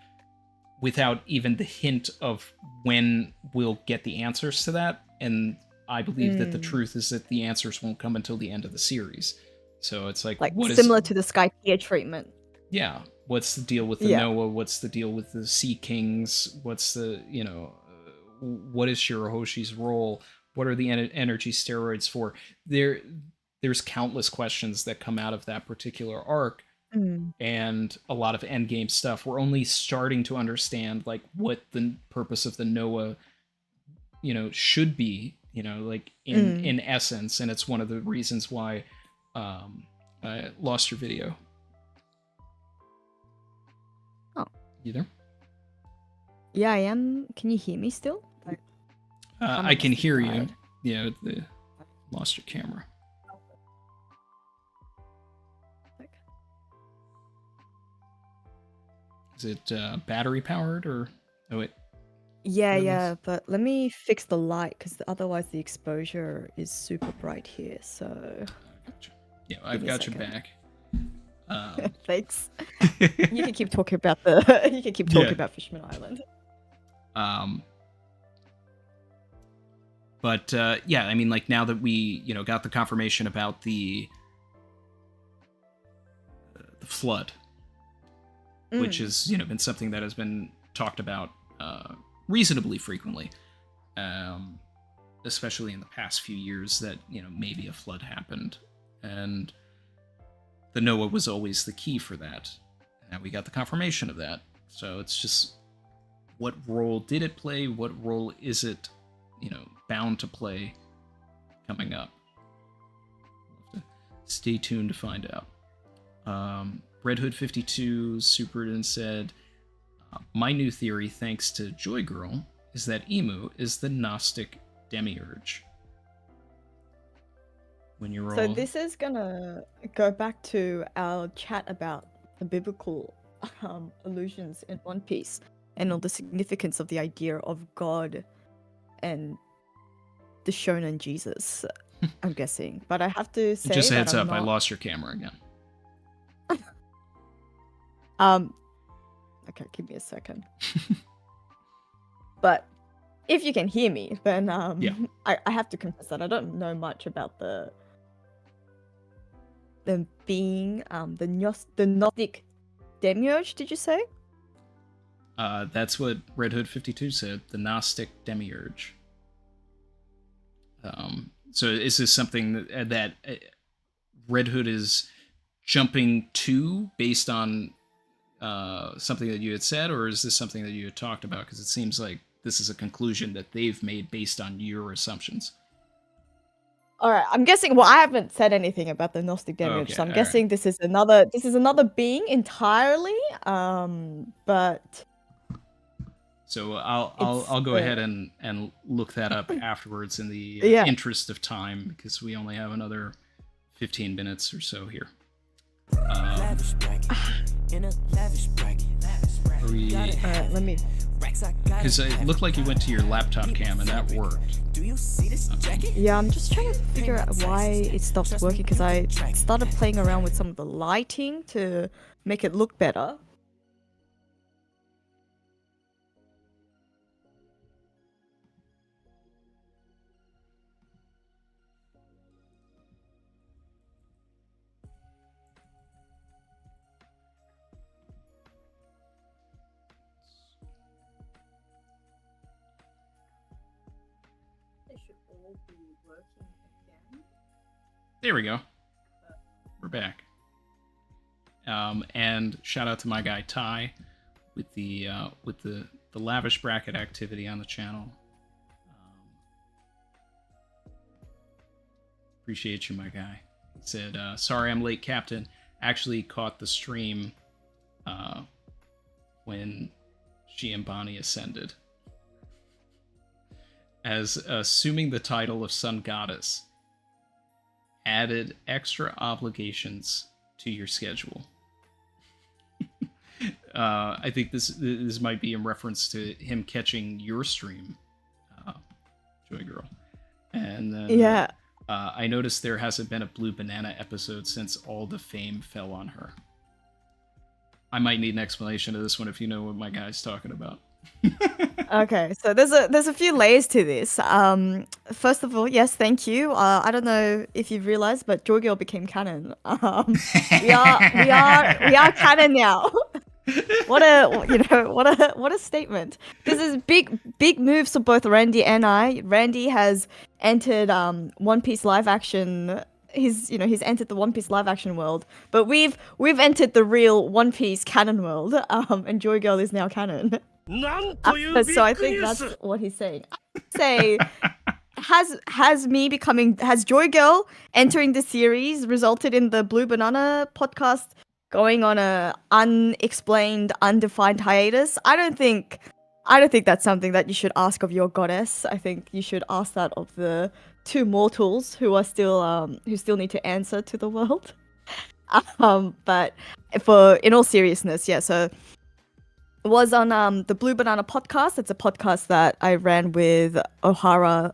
without even the hint of when we'll get the answers to that. And I believe that the truth is that the answers won't come until the end of the series. So it's like what similar to the Skypiea treatment. Yeah. What's the deal with the Noah? What's the deal with the Sea Kings? What's the, what is Shirahoshi's role? What are the energy steroids for? There's countless questions that come out of that particular arc. And a lot of endgame stuff. We're only starting to understand like what the purpose of the Noah, should be, like in essence. And it's one of the reasons why I lost your video. Oh. You there? Yeah, I am. Can you hear me still? I can hear you. Yeah, lost your camera. Is it battery powered or? Oh wait. Yeah, but let me fix the light because otherwise the exposure is super bright here. So. Gotcha. Yeah, I've got your back. Thanks. You can keep talking about about Fishman Island. But I mean, like now that we got the confirmation about the flood, which has been something that has been talked about reasonably frequently, especially in the past few years, that maybe a flood happened, and the Noah was always the key for that. And we got the confirmation of that. So it's just, what role did it play? What role is it, bound to play coming up? We'll have to stay tuned to find out. Red Hood 52 supered and said, my new theory, thanks to Joy Girl, is that Emu is the Gnostic demiurge. when you roll. So this is gonna go back to our chat about the biblical allusions in One Piece and all the significance of the idea of God and the shonen Jesus. I'm guessing, but I have to say Just a heads that up, I'm I not... lost your camera again. Okay, give me a second. But if you can hear me, then Yeah. I have to confess that I don't know much about the being the Gnostic demiurge. Did you say? That's what Red Hood 52 said. The Gnostic demiurge. So is this something that Red Hood is jumping to based on something that you had said, or is this something that you had talked about? Because it seems like this is a conclusion that they've made based on your assumptions. All right, I'm guessing. Well, I haven't said anything about the Gnostic demiurge, Okay, so I'm all guessing right. this is another being entirely. But so I'll go ahead and look that up afterwards in the Yeah. interest of time, because we only have another 15 minutes or so here. Let me. Because it looked like you went to your laptop cam and that worked. Yeah, I'm just trying to figure out why it stopped working, because I started playing around with some of the lighting to make it look better. There we go. We're back. And shout out to my guy Ty with the lavish bracket activity on the channel. Appreciate you, my guy. He said, sorry I'm late, Captain. Actually caught the stream when she and Bonnie ascended. As assuming the title of Sun Goddess added extra obligations to your schedule. I think this might be in reference to him catching your stream, Joy Girl. And then, Yeah. I noticed there hasn't been a Blue Banana episode since all the fame fell on her. I might need an explanation of this one if you know what my guy's talking about. Okay, so there's a few layers to this. First of all, yes, thank you. I don't know if you've realized, but Joy Girl became canon. We are canon now. What a statement. This is big moves for both Randy and I. Randy has entered One Piece live action. He's entered the One Piece live action world, but we've entered the real One Piece canon world. And Joy Girl is now canon. So I think that's what he's saying. Say, has Joy Girl entering the series resulted in the Blue Banana podcast going on a unexplained, undefined hiatus? I don't think that's something that you should ask of your goddess. I think you should ask that of the two mortals who are still who still need to answer to the world. But in all seriousness, yeah. So it was on the Blue Banana podcast. It's a podcast that I ran with O'Hara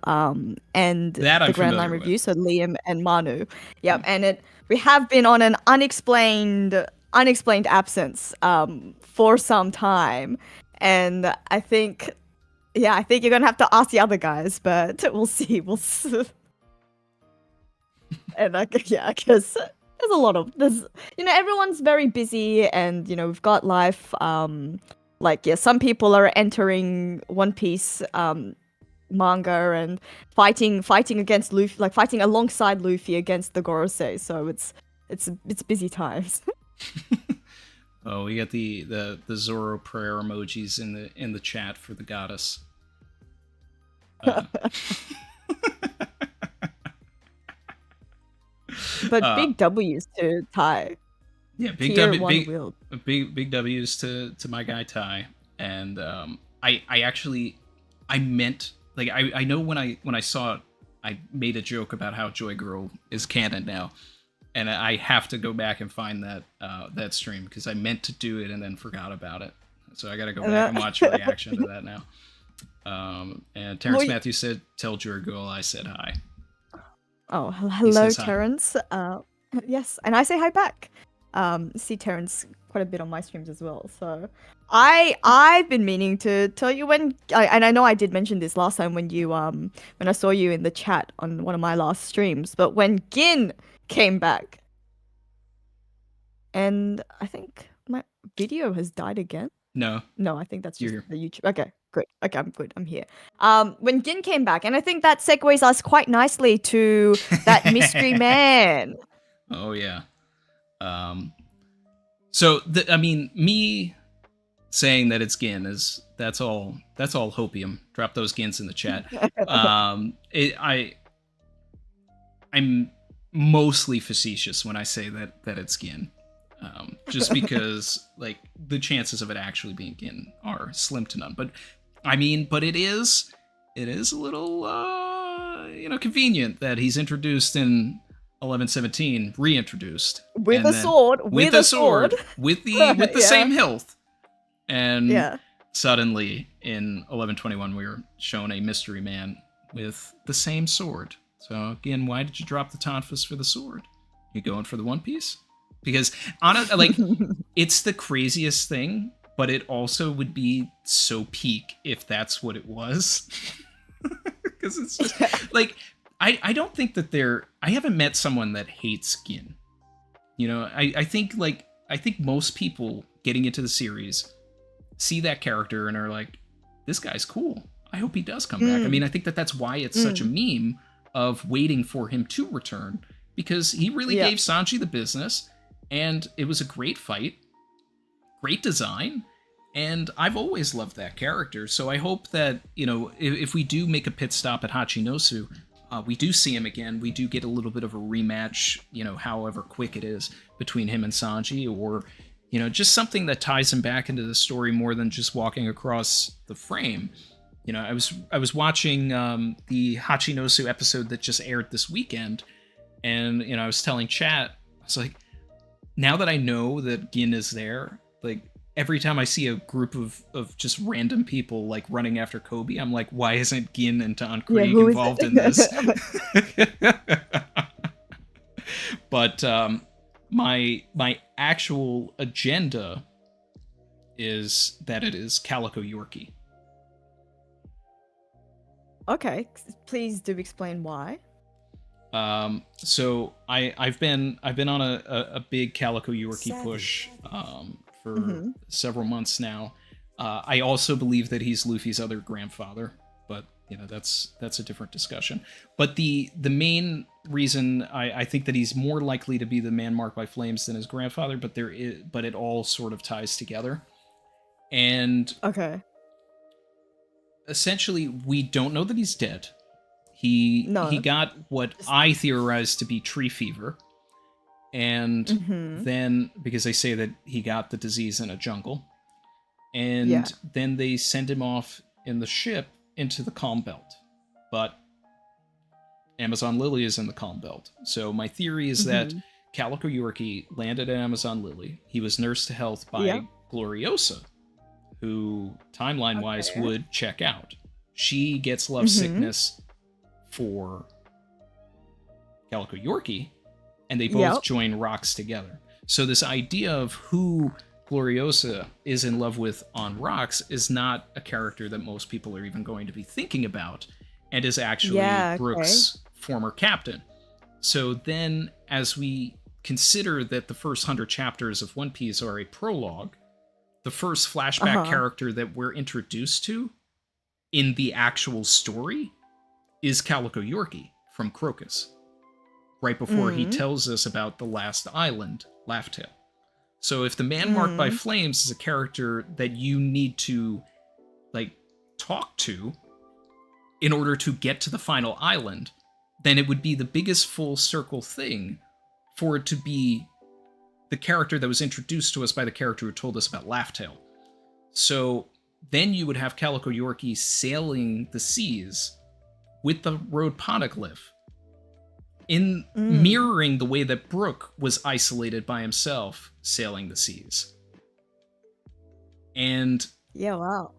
and the Grand Line Review, so Liam and Manu. Yep, and we have been on an unexplained absence for some time, and I think you're gonna have to ask the other guys, but we'll see. And I guess there's a lot of everyone's very busy, and we've got life. Some people are entering One Piece manga and fighting against Luffy, like fighting alongside Luffy against the Gorosei. So it's busy times. Oh, we got the Zoro prayer emojis in the chat for the goddess. But big W's to Ty. Yeah, big W's to my guy Ty. And I meant, like, I know when I saw it, I made a joke about how Joy Girl is canon now, and I have to go back and find that stream because I meant to do it and then forgot about it. So I got to go back and watch a reaction to that now. And Terrence Matthews said, "Tell Joy Girl I said hi." Oh, hello, Terrence. Yes, and I say hi back. See Terrence quite a bit on my streams as well. So I've been meaning to tell you and I know I did mention this last time when I saw you in the chat on one of my last streams, but when Gin came back, and I think my video has died again. No, I think that's just the YouTube. Okay, good. Okay, I'm good. I'm here. When Gin came back, and I think that segues us quite nicely to that mystery man. Oh yeah. So I mean, me saying that it's Gin that's all hopium. Drop those Gins in the chat. I'm mostly facetious when I say that it's Gin. Just because like the chances of it actually being Gin are slim to none. But I mean, it is a little convenient that he's introduced in 1117, reintroduced with a sword, with the same health, and suddenly in 1121 we were shown a mystery man with the same sword. So again, why did you drop the Tonfas for the sword? You going for the One Piece? Because it's the craziest thing, but it also would be so peak if that's what it was. Because it's just like I don't think that I haven't met someone that hates Gin. You know, I think most people getting into the series see that character and are like, this guy's cool. I hope he does come back. I mean, I think that's why it's such a meme of waiting for him to return, because he really gave Sanji the business, and it was a great fight, great design, and I've always loved that character. So I hope that, if we do make a pit stop at Hachinosu, we do see him again. We do get a little bit of a rematch, however quick it is, between him and Sanji, or, just something that ties him back into the story more than just walking across the frame. I was watching the Hachinosu episode that just aired this weekend, and, I was telling chat, I was like, now that I know that Gin is there, like, every time I see a group of just random people like running after Kobe, I'm like, why isn't Gin and Don Krieg involved in this? But my actual agenda is that it is Calico Yorkie. Okay, please do explain why. So I've been on a big Calico Yorkie push for several months now. I also believe that he's Luffy's other grandfather, but that's a different discussion. But the main reason I think that he's more likely to be the man marked by flames than his grandfather, but it all sort of ties together. And essentially, we don't know that he's dead. He got what I theorized to be tree fever. And then, because they say that he got the disease in a jungle, and then they send him off in the ship into the Calm Belt. But Amazon Lily is in the Calm Belt. So my theory is that Calico Yorkie landed at Amazon Lily. He was nursed to health by Gloriosa, who, timeline-wise, would check out. She gets love sickness for Calico Yorkie, and they both join rocks together. So this idea of who Gloriosa is in love with on rocks is not a character that most people are even going to be thinking about, and is actually Brooke's former captain. So then, as we consider that the first 100 chapters of One Piece are a prologue, the first flashback character that we're introduced to in the actual story is Calico Yorkie from Crocus, right before he tells us about the last island, Laughtail. So if the man marked by flames is a character that you need to talk to in order to get to the final island, then it would be the biggest full circle thing for it to be the character that was introduced to us by the character who told us about Laughtail. So then you would have Calico Yorkie sailing the seas with the road poneglyph, in mirroring the way that Brook was isolated by himself sailing the seas. And Yeah, wow.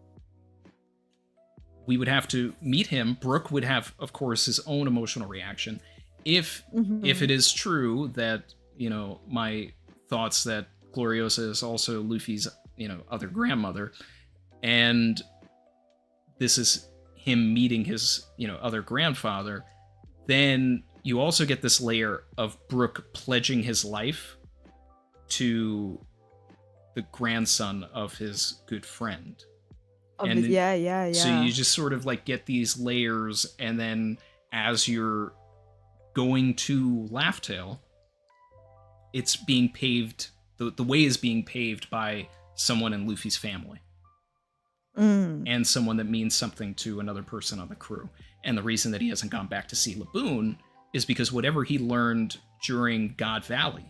we would have to meet him. Brook would have, of course, his own emotional reaction. If it is true that, you know, my thoughts that Gloriosa is also Luffy's, you know, other grandmother, and this is him meeting his, you know, other grandfather, then you also get this layer of Brook pledging his life to the grandson of his good friend. Yeah. So you just sort of like get these layers, and then as you're going to Laughtail, it's being paved, the way is being paved by someone in Luffy's family. And someone that means something to another person on the crew. And the reason that he hasn't gone back to see Laboon is because whatever he learned during God Valley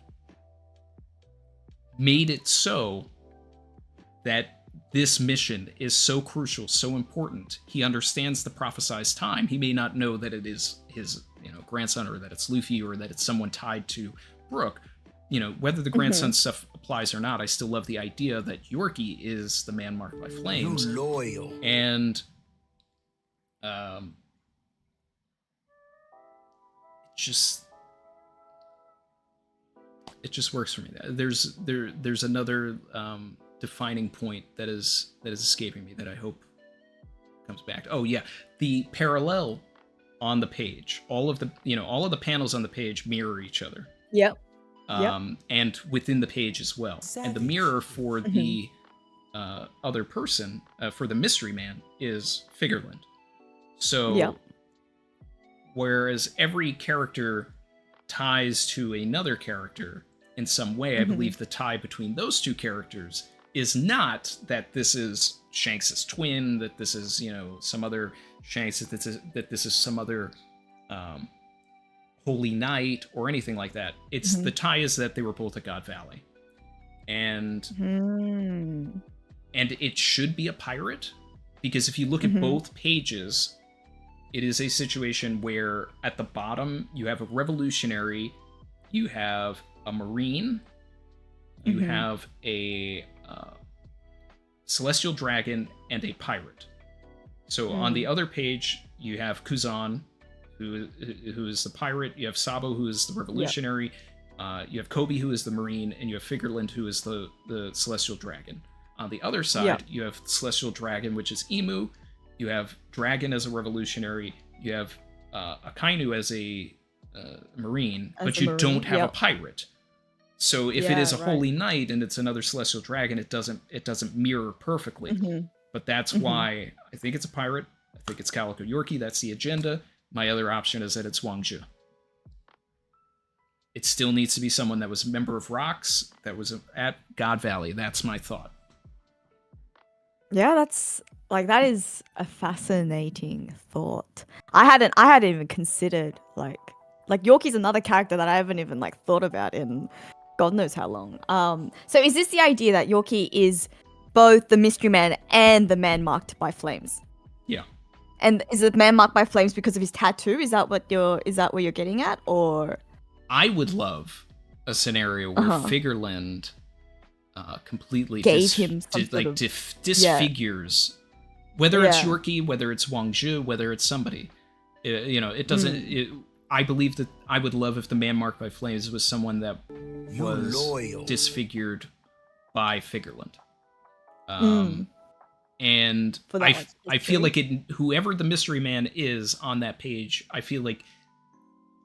made it so that this mission is so crucial, so important. He understands the prophesized time. He may not know that it is his, you know, grandson, or that it's Luffy, or that it's someone tied to Brook. You know, whether the grandson stuff applies or not, I still love the idea that Yorkie is the man marked by flames. You loyal. And it just works for me. There's another defining point that is escaping me that I hope comes back. Oh yeah, the parallel on the page. All of the panels on the page mirror each other. Yep. And within the page as well. And the mirror for the other person, for the mystery man, is Figureland. So whereas every character ties to another character in some way, I believe the tie between those two characters is not that this is Shanks's twin, that this is, you know, some other Shanks, that this is some other Holy Knight or anything like that. It's the tie is that they were both at God Valley, and it should be a pirate, because if you look at both pages, it is a situation where at the bottom you have a revolutionary, you have a marine, you have a celestial dragon, and a pirate. So on the other page you have Kuzan, who is the pirate, you have Sabo, who is the revolutionary, you have Kobe, who is the marine, and you have Figureland, who is the celestial dragon. On the other side, you have celestial dragon, which is Emu, you have dragon as a revolutionary, you have Akainu as a marine, but you don't have a pirate. So if it is a holy knight and it's another celestial dragon, it doesn't mirror perfectly. But that's why I think it's a pirate. I think it's Calico Yorkie. That's the agenda. My other option is that it's Wang Zhi. It still needs to be someone that was a member of Rocks, that was at God Valley. That's my thought. Yeah, that is a fascinating thought. I hadn't even considered like Yorkie's another character that I haven't even like thought about in God knows how long. So is this the idea that Yorkie is both the mystery man and the man marked by flames? Yeah. And is it man marked by flames because of his tattoo? Is that what you're getting at? Or I would love a scenario where Figureland completely gave him disfigures, whether it's Yorkie, whether it's Wang Zhi, whether it's somebody. It doesn't. I believe that I would love if the man marked by flames was someone that was disfigured by Figureland. And I feel like whoever the mystery man is on that page, I feel like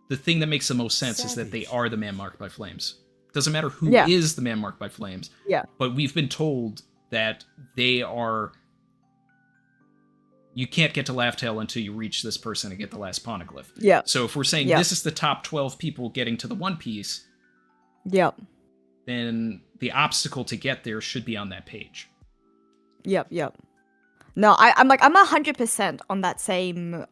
the thing that makes the most sense is that they are the man marked by flames. Doesn't matter who is the man marked by flames. Yeah. But we've been told that they are. You can't get to Laughtail until you reach this person and get the last poneglyph. Yeah. So if we're saying this is the top 12 people getting to the One Piece, then the obstacle to get there should be on that page. Yep. No, I'm 100% on that same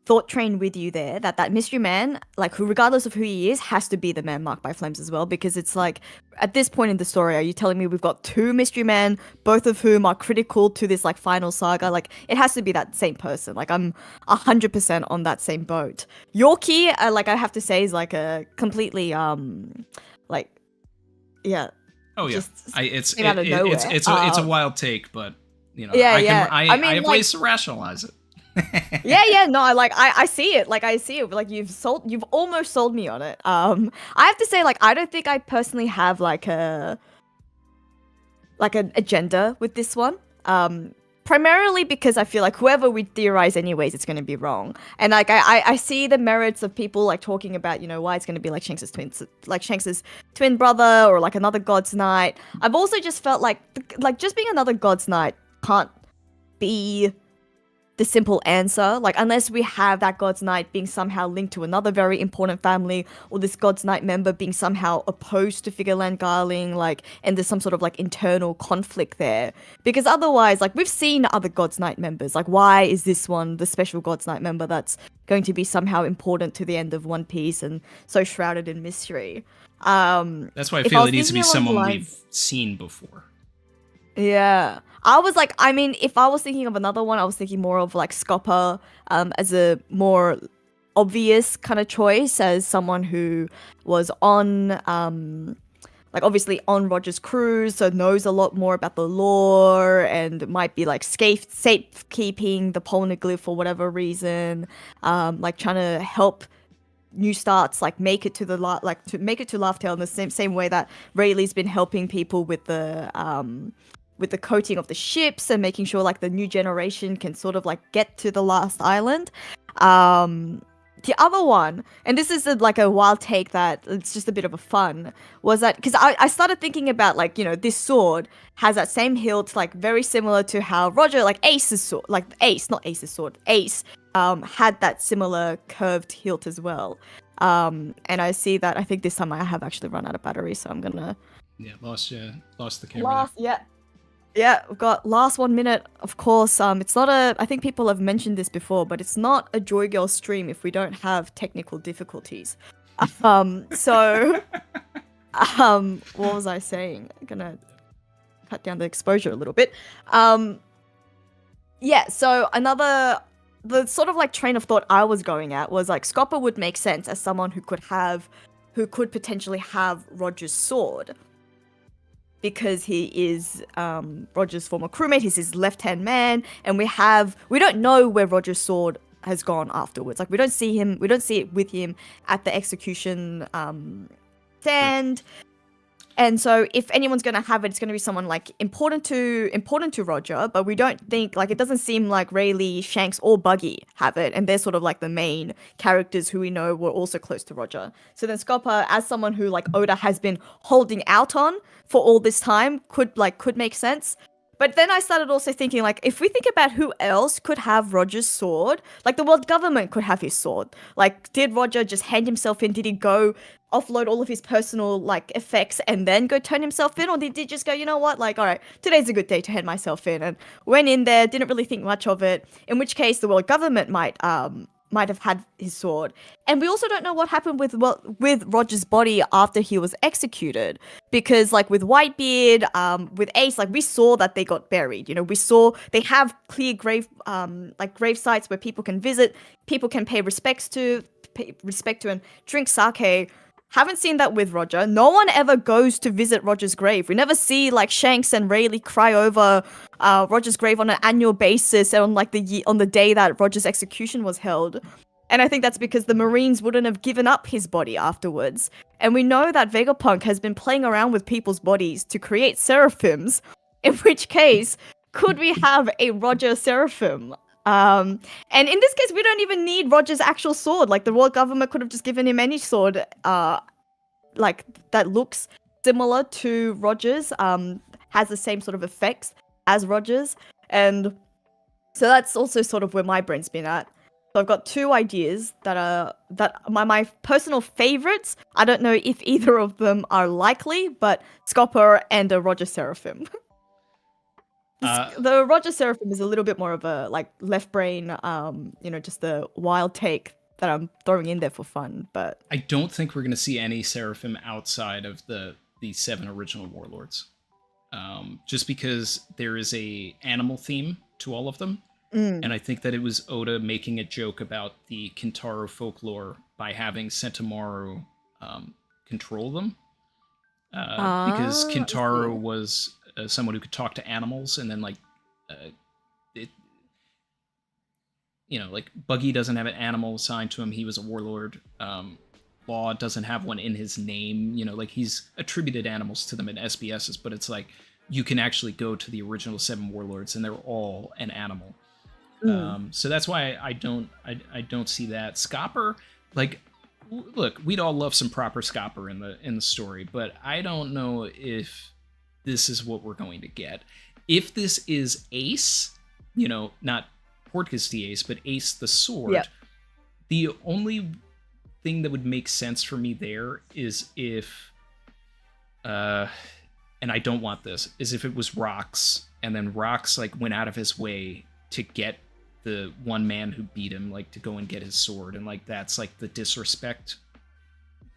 thought train with you there that that mystery man, like who, regardless of who he is, has to be the man marked by flames as well. Because it's like at this point in the story, are you telling me we've got two mystery men, both of whom are critical to this like final saga? Like it has to be that same person. Like I'm 100% on that same boat. Yorkie, like I have to say, is like a completely like yeah. Oh yeah, just it's came out of nowhere. it's a wild take, but you know, Yeah, I yeah. I mean, I have like- ways to rationalize it. yeah, no, I see it. Like I see it. Like you've almost sold me on it. I have to say, like, I don't think I personally have like an agenda with this one. Primarily because I feel like whoever we theorize anyways, it's gonna be wrong. And like I see the merits of people like talking about, you know, why it's gonna be like Shanks's twin brother or like another God's Knight. I've also just felt like just being another God's Knight can't be the simple answer, like unless we have that God's Knight being somehow linked to another very important family, or this God's Knight member being somehow opposed to Figureland Garling, like, and there's some sort of like internal conflict there. Because otherwise, like we've seen other God's Knight members, like why is this one the special God's Knight member that's going to be somehow important to the end of One Piece and so shrouded in mystery? That's why I feel it needs to be someone we've seen before. Yeah. I was like, I mean, if I was thinking of another one, I was thinking more of like Scopper as a more obvious kind of choice, as someone who was on, like obviously on Roger's cruise, so knows a lot more about the lore and might be like safekeeping the Polneglyph for whatever reason, like trying to help new starts like make it to the Laugh Tale in the same way that Rayleigh's been helping people with the coating of the ships and making sure like the new generation can sort of like get to the last island. The other one, and this is like a wild take that it's just a bit of a fun, was that because I started thinking about like, you know, this sword has that same hilt, like very similar to how Roger, like Ace's sword, like Ace, not Ace's sword, Ace, had that similar curved hilt as well. And I see that, I think this time I have actually run out of battery, so I'm gonna... Lost the camera. Yeah, we've got last 1 minute, of course. It's not I think people have mentioned this before, but it's not a Joy Girl stream if we don't have technical difficulties. So, what was I saying? I'm gonna cut down the exposure a little bit. Yeah, so the sort of like train of thought I was going at was like Scopper would make sense as someone who could potentially have Roger's sword. Because he is Roger's former crewmate, he's his left-hand man, and we don't know where Roger's sword has gone afterwards. Like we don't see it with him at the execution stand. And so if anyone's gonna have it, it's gonna be someone like important to Roger, but we don't think, like, it doesn't seem like Rayleigh, Shanks, or Buggy have it, and they're sort of like the main characters who we know were also close to Roger. So then Scopper, as someone who like Oda has been holding out on for all this time, could make sense. But then I started also thinking, like, if we think about who else could have Roger's sword, like the world government could have his sword. Like, did Roger just hand himself in? Did he go offload all of his personal, like, effects and then go turn himself in? Or did he just go, you know what, like, all right, today's a good day to hand myself in? And went in there, didn't really think much of it, in which case the world government might have had his sword. And we also don't know what happened with Roger's body after he was executed, because like with Whitebeard, with Ace, like we saw that they got buried. You know, we saw they have clear grave sites where people can visit, people can pay respect to and drink sake. Haven't seen that with Roger. No one ever goes to visit Roger's grave. We never see like Shanks and Rayleigh cry over Roger's grave on an annual basis on like on the day that Roger's execution was held. And I think that's because the Marines wouldn't have given up his body afterwards. And we know that Vegapunk has been playing around with people's bodies to create seraphims, in which case, could we have a Roger seraphim? And in this case, we don't even need Roger's actual sword. Like, the world government could have just given him any sword, like, that looks similar to Roger's, has the same sort of effects as Roger's. And so that's also sort of where my brain's been at. So I've got two ideas that are my personal favorites. I don't know if either of them are likely, but Scopper and a Roger Seraphim. The Roger Seraphim is a little bit more of a like left brain, just the wild take that I'm throwing in there for fun. But I don't think we're going to see any Seraphim outside of the 7 original warlords. Just because there is a animal theme to all of them. And I think that it was Oda making a joke about the Kintaro folklore by having Sentomaru control them. Because Kintaro was someone who could talk to animals, and then like like Buggy doesn't have an animal assigned to him. He was a warlord. Law doesn't have one in his name. Like he's attributed animals to them in SBSs, but it's like you can actually go to the original 7 warlords and they're all an animal. So that's why I don't see that. Scopper, like, look, we'd all love some proper Scopper in the story, but I don't know if this is what we're going to get. If this is Ace, not Portgas the Ace, but Ace the Sword, the only thing that would make sense for me there is if, and I don't want this, is if it was Rox, and then Rox like went out of his way to get the one man who beat him, like to go and get his sword, and like that's like the disrespect,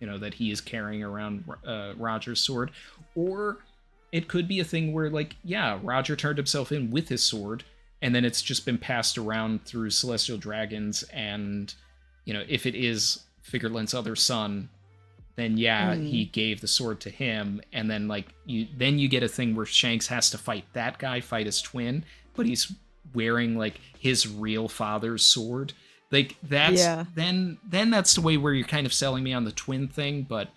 that he is carrying around Roger's sword. Or it could be a thing where like, yeah, Roger turned himself in with his sword, and then it's just been passed around through celestial dragons, and if it is Figureland's other son, then he gave the sword to him, and then like you get a thing where Shanks has to fight that guy, fight his twin, but he's wearing like his real father's sword. Like that's then that's the way where you're kind of selling me on the twin thing, but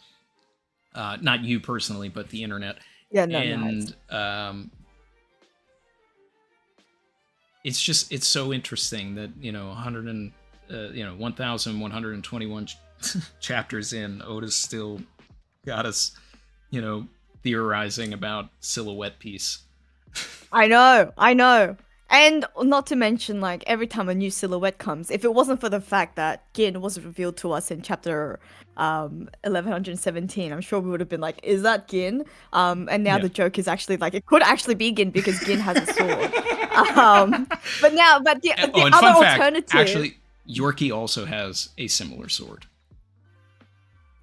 not you personally, but the internet. It's so interesting that 1121 chapters in, Oda's still got us theorizing about Silhouette Piece. I know. And not to mention, like, every time a new silhouette comes, if it wasn't for the fact that Gin was revealed to us in chapter 1117, I'm sure we would have been like, is that Gin? And now the joke is actually like, it could actually be Gin because Gin has a sword. But the other alternative... Fact, actually, Yorkie also has a similar sword.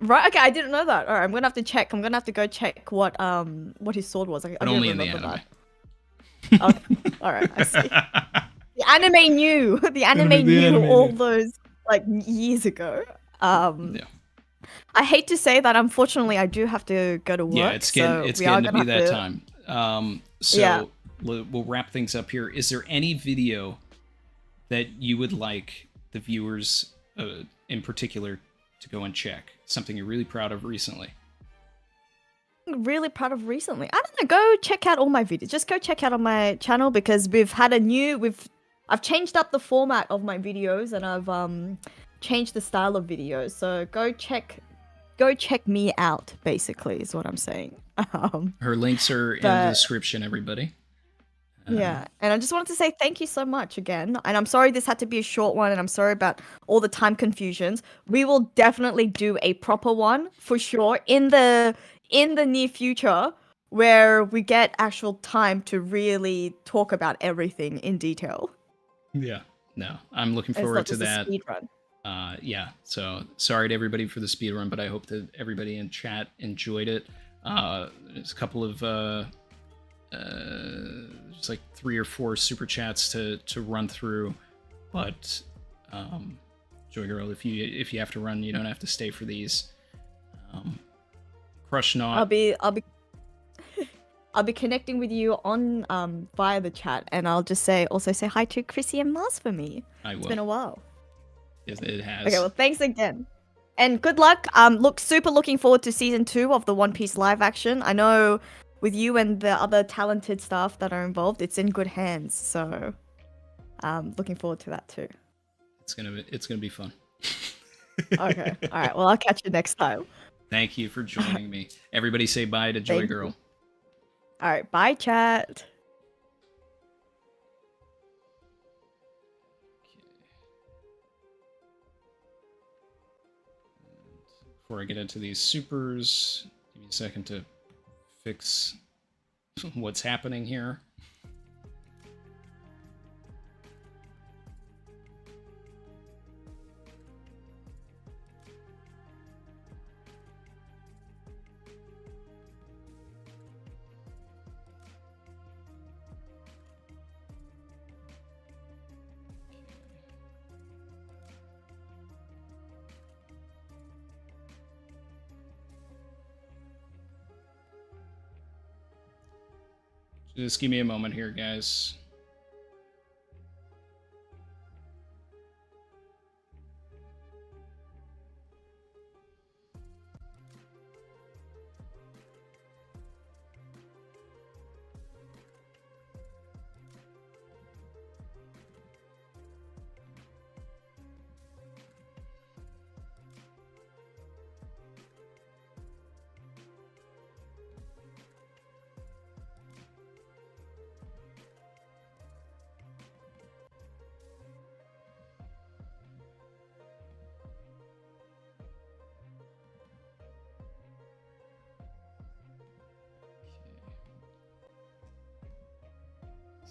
Right, okay, I didn't know that. Alright, I'm gonna have to check. I'm gonna have to go check what his sword was. I only in the anime. That. Okay. All right, I see. The anime knew. The anime knew all those like years ago. I hate to say that. Unfortunately, I do have to go to work. Yeah, it's getting to be that time. We'll wrap things up here. Is there any video that you would like the viewers, in particular, to go and check? Something you're really proud of recently? Really proud of recently. I don't know, go check out all my videos. Just go check out on my channel because I've changed up the format of my videos, and I've changed the style of videos. So go check me out, basically, is what I'm saying. Her links are in the description, everybody. Yeah, and I just wanted to say thank you so much again. And I'm sorry this had to be a short one, and I'm sorry about all the time confusions. We will definitely do a proper one for sure in the near future, where we get actual time to really talk about everything in detail. Yeah, no, I'm looking forward to that. Speed run. So sorry to everybody for the speed run, but I hope that everybody in chat enjoyed it. There's a couple of just like 3 or 4 super chats to run through, but Joy Girl, if you have to run, you don't have to stay for these. Crush Not. I'll be connecting with you on via the chat, and I'll just say hi to Chrissy and Mars for me. It's been a while. Yes, it has. Okay, well, thanks again, and good luck. Super looking forward to season 2 of the One Piece live action. I know with you and the other talented staff that are involved, it's in good hands. So, looking forward to that too. It's gonna be fun. Okay. All right. Well, I'll catch you next time. Thank you for joining me. Everybody say bye to Joy Girl. All right. Bye, chat. Before I get into these supers, give me a second to fix what's happening here. Just give me a moment here, guys.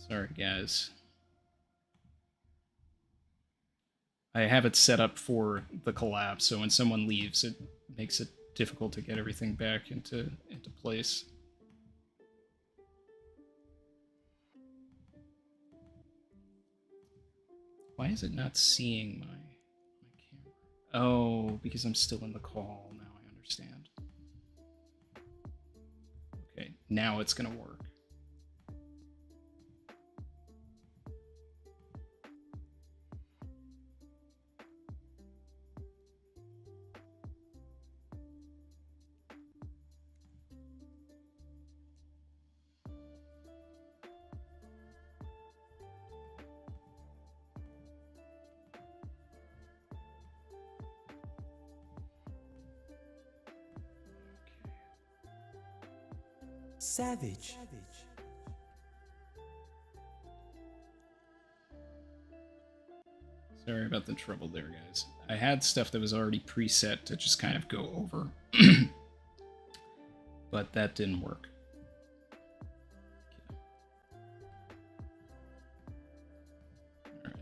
Sorry, guys. I have it set up for the collab, so when someone leaves, it makes it difficult to get everything back into place. Why is it not seeing my camera? Oh, because I'm still in the call. Now I understand. Okay, now it's gonna work. Savage. Sorry about the trouble there, guys. I had stuff that was already preset to just kind of go over. But that didn't work. Okay.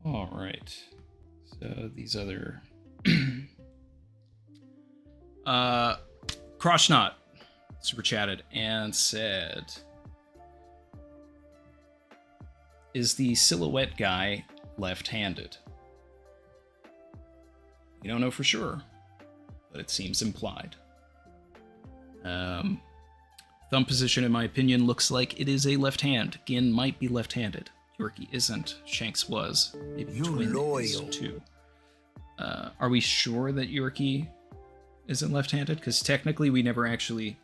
All right. So these other... Crossknot super chatted and said, is the silhouette guy left-handed? We don't know for sure, but it seems implied. Thumb position, in my opinion, looks like it is a left hand. Gin might be left-handed. Yorkie isn't. Shanks was. Maybe You Twin loyal. is too. Are we sure that Yorkie isn't left-handed? Because technically we never actually...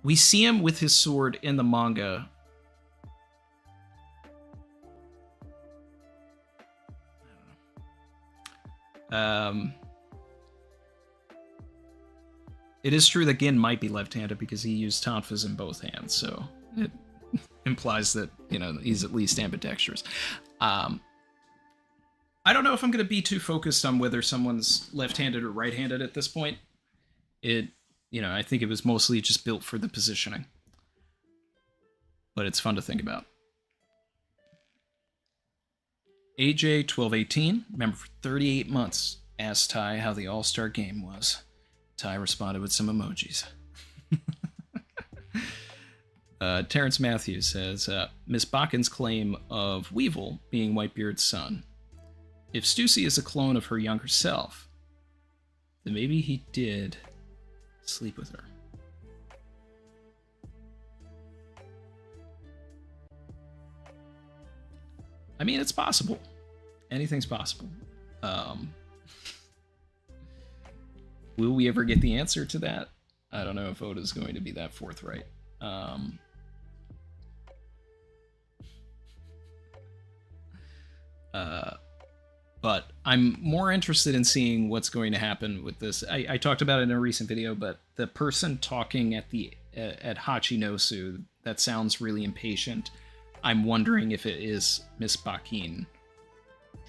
We see him with his sword in the manga. It is true that Gin might be left-handed because he used tonfas in both hands, so it implies that, you know, he's at least ambidextrous. I don't know if I'm going to be too focused on whether someone's left-handed or right-handed at this point. I think it was mostly just built for the positioning. But it's fun to think about. AJ1218, member for 38 months, asked Ty how the All-Star game was. Ty responded with some emojis. Terrence Matthews says, Miss Bakken's claim of Weevil being Whitebeard's son. If Stussy is a clone of her younger self, then maybe he did sleep with her. I mean, it's possible. Anything's possible. Will we ever get the answer to that? I don't know if Oda's going to be that forthright. But I'm more interested in seeing what's going to happen with this. I talked about it in a recent video, but the person talking at Hachinosu, that sounds really impatient. I'm wondering if it is Miss Bakin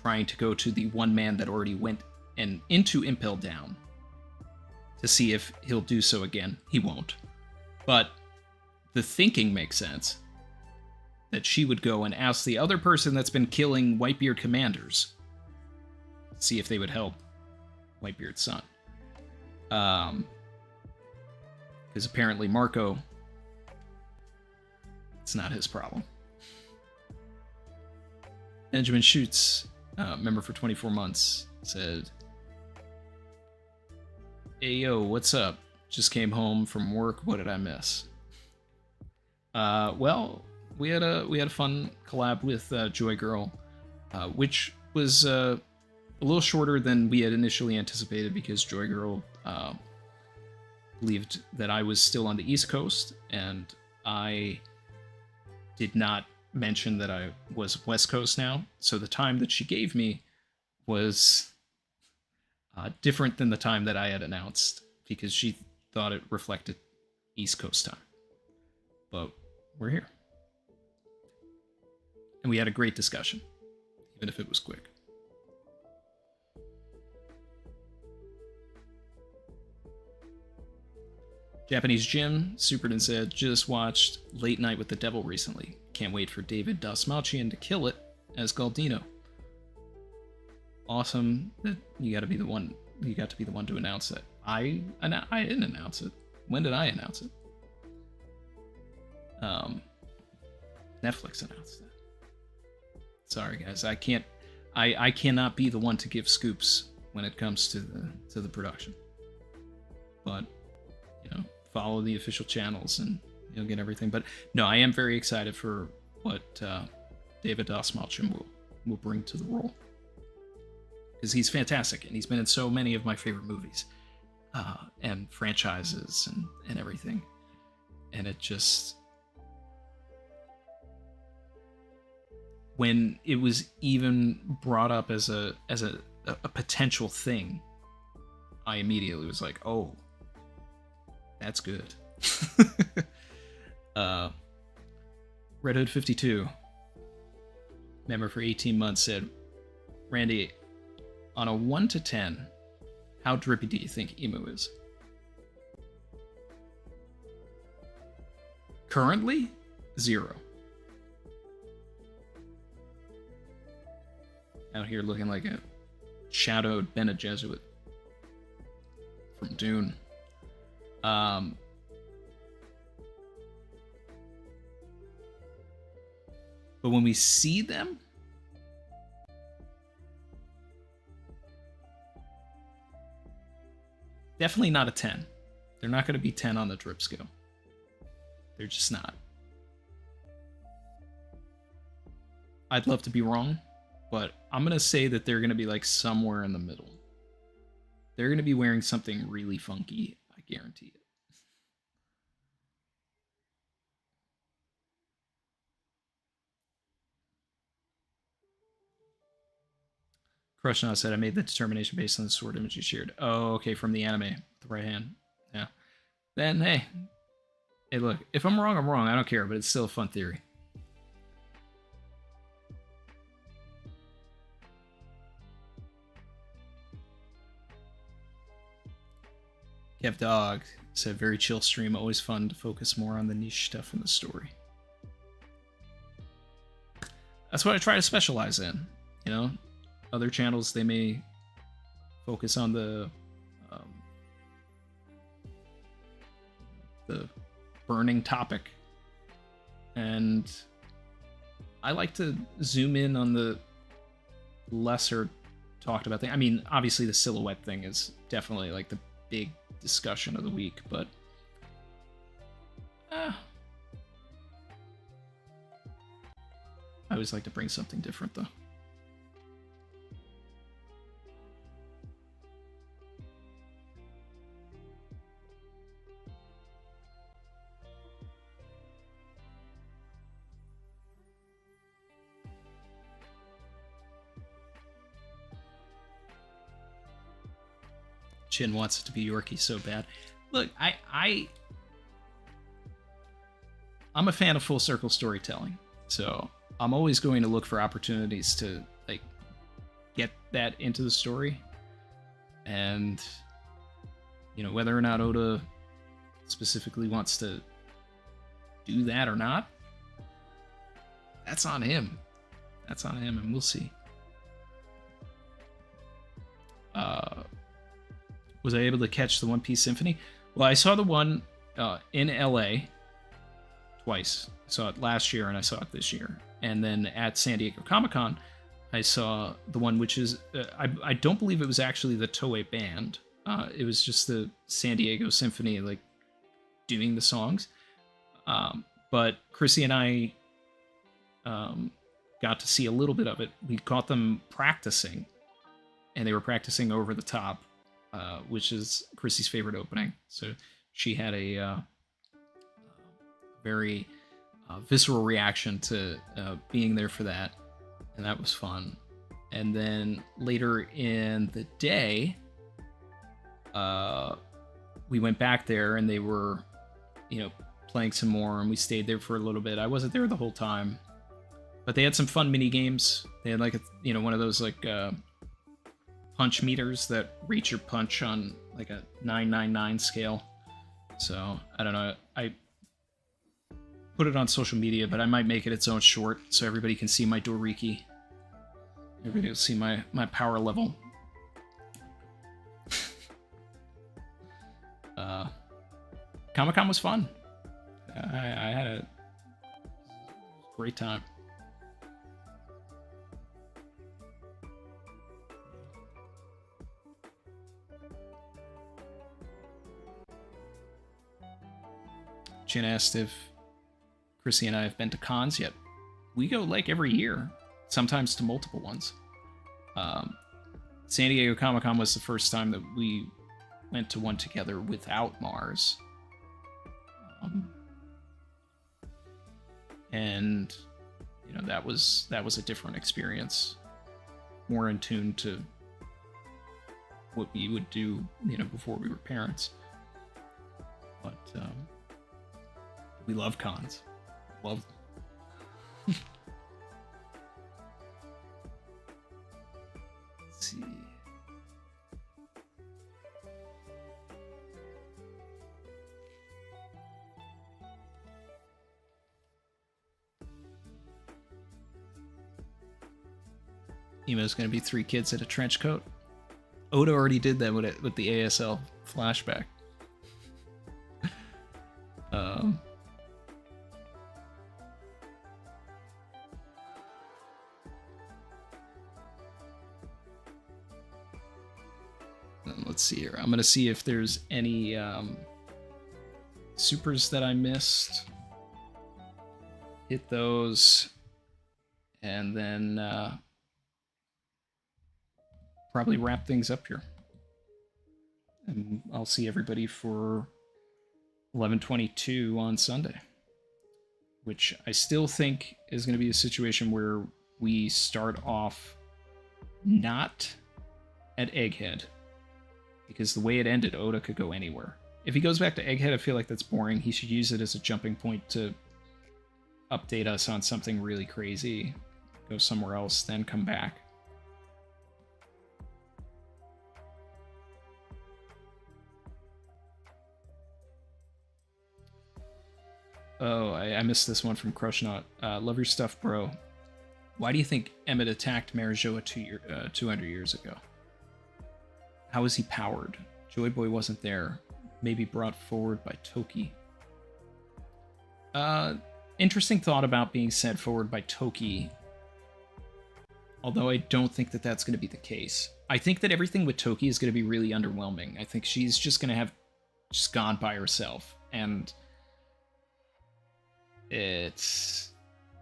trying to go to the one man that already went into Impel Down to see if he'll do so again. He won't. But the thinking makes sense that she would go and ask the other person that's been killing Whitebeard commanders, see if they would help Whitebeard's son. Because apparently Marco, it's not his problem. Benjamin Schutz, member for 24 months, said, "Hey yo, what's up? Just came home from work. What did I miss?" Well, we had a fun collab with Joy Girl, which was a little shorter than we had initially anticipated because Joy Girl believed that I was still on the East Coast, and I did not mention that I was West Coast now. So the time that she gave me was different than the time that I had announced because she thought it reflected East Coast time. But we're here. And we had a great discussion, even if it was quick. Japanese Jim supered and said, "Just watched Late Night with the Devil recently. Can't wait for David Dastmalchian to kill it as Galdino." Awesome that you got to be the one. You got to be the one to announce it. I didn't announce it. When did I announce it? Netflix announced it. Sorry guys, I can't. I cannot be the one to give scoops when it comes to the production. But follow the official channels and you'll get everything. But no, I am very excited for what David Dastmalchian will bring to the role, because he's fantastic and he's been in so many of my favorite movies and franchises and everything. And it just, when it was even brought up as a potential thing, I immediately was like, oh, that's good. Red Hood 52, member for 18 months, said, "Randy, on a 1 to 10, how drippy do you think Emu is?" Currently, 0. Out here looking like a shadowed Bene Gesserit from Dune. But when we see them, definitely not a 10. They're not going to be 10 on the drip scale. They're just not. I'd love to be wrong, but I'm going to say that they're going to be like somewhere in the middle. They're going to be wearing something really funky, I guarantee it. Crushnaw said, "I made the determination based on the sword image you shared." Oh, okay, from the anime, the right hand. Yeah. Then, hey, look, if I'm wrong, I'm wrong. I don't care, but it's still a fun theory. Kev Dog said, "Very chill stream, always fun to focus more on the niche stuff in the story." That's what I try to specialize in, Other channels, they may focus on the burning topic, and I like to zoom in on the lesser talked about thing. I mean, obviously the silhouette thing is definitely like the big discussion of the week, but I always like to bring something different though. Chin wants it to be Yorkie so bad. Look, I'm a fan of full circle storytelling, so I'm always going to look for opportunities to like get that into the story. And whether or not Oda specifically wants to do that or not, that's on him. That's on him, and we'll see. Was I able to catch the One Piece Symphony? Well, I saw the one in LA twice. I saw it last year and I saw it this year. And then at San Diego Comic-Con, I saw the one which is I don't believe it was actually the Toei band. It was just the San Diego Symphony like doing the songs. But Chrissy and I got to see a little bit of it. We caught them practicing, and they were practicing Over the Top, which is Chrissy's favorite opening. So she had a very visceral reaction to being there for that, and that was fun. And then later in the day, we went back there, and they were, playing some more, and we stayed there for a little bit. I wasn't there the whole time, but they had some fun mini games. They had like one of those like punch meters that reach your punch on like a 999 scale. So I don't know. I put it on social media, but I might make it its own short so everybody can see my Doriki. Everybody will see my power level. Comic-Con was fun. I had a great time. Jen asked if Chrissy and I have been to cons yet. We go like every year, sometimes to multiple ones. San Diego Comic-Con was the first time that we went to one together without Mars. And that was a different experience, more in tune to what we would do before we were parents. But we love cons. Love them. Let's see. Emo's gonna be 3 kids in a trench coat. Oda already did that with the ASL flashback. Let's see here. I'm gonna see if there's any supers that I missed. Hit those, and then probably wrap things up here. And I'll see everybody for 11/22 on Sunday, which I still think is going to be a situation where we start off not at Egghead, because the way it ended, Oda could go anywhere. If he goes back to Egghead, I feel like that's boring. He should use it as a jumping point to update us on something really crazy, go somewhere else, then come back. Oh, I missed this one from Crushnaut. Love your stuff, bro. Why do you think Emmet attacked Marijoa 200 years ago? How is he powered? Joy Boy wasn't there. Maybe brought forward by Toki. Interesting thought about being sent forward by Toki. Although I don't think that that's going to be the case. I think that everything with Toki is going to be really underwhelming. I think she's just going to have just gone by herself. And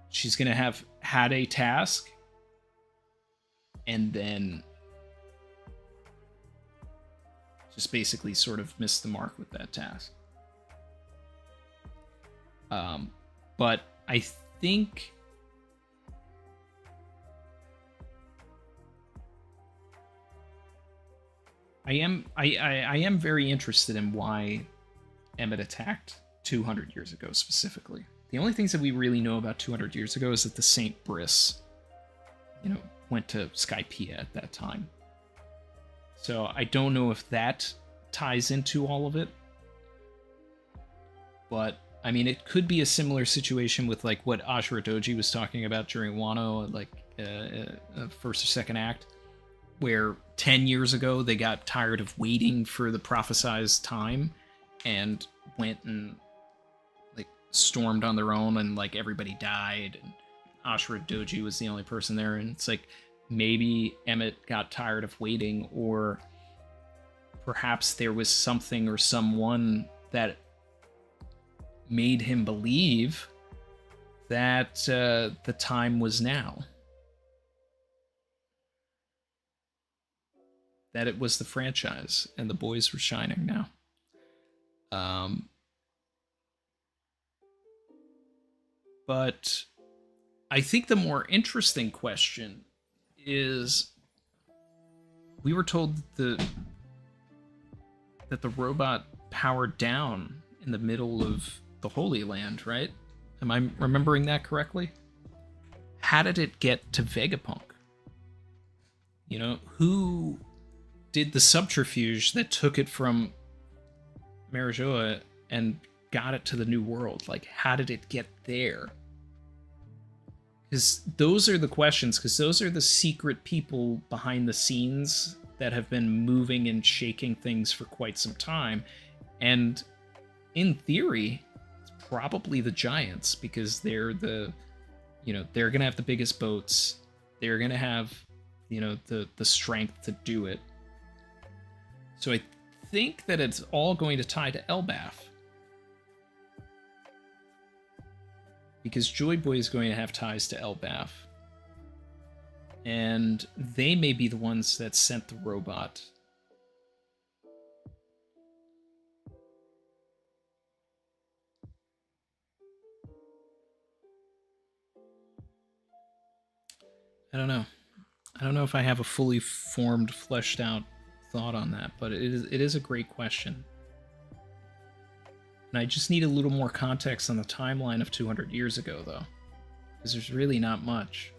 she's going to have had a task and then just basically sort of missed the mark with that task. But I think I am very interested in why Emmet attacked 200 years ago specifically. The only things that we really know about 200 years ago is that the Saint Briss, went to Skypiea at that time. So I don't know if that ties into all of it. But, I mean, it could be a similar situation with, like, what Ashura Doji was talking about during Wano, like, first or second act, where 10 years ago they got tired of waiting for the prophesized time and went and stormed on their own, and like everybody died, and Ashura Doji was the only person there, and it's like maybe Emmet got tired of waiting, or perhaps there was something or someone that made him believe that the time was now. That it was the franchise and the boys were shining now. But I think the more interesting question is, we were told that the robot powered down in the middle of the Holy Land, right? Am I remembering that correctly? How did it get to Vegapunk? You know, who did the subterfuge that took it from Marijoa and got it to the New World? Like, how did it get there? Because those are the questions, because those are the secret people behind the scenes that have been moving and shaking things for quite some time. And in theory, it's probably the Giants, because they're the, you know, they're going to have the biggest boats. They're going to have, you know, the strength to do it. So I think that it's all going to tie to Elbaf, because Joy Boy is going to have ties to Elbaf, and they may be the ones that sent the robot. I don't know. I don't know if I have a fully formed, fleshed out thought on that, but it is a great question. And I just need a little more context on the timeline of 200 years ago, though, because there's really not much.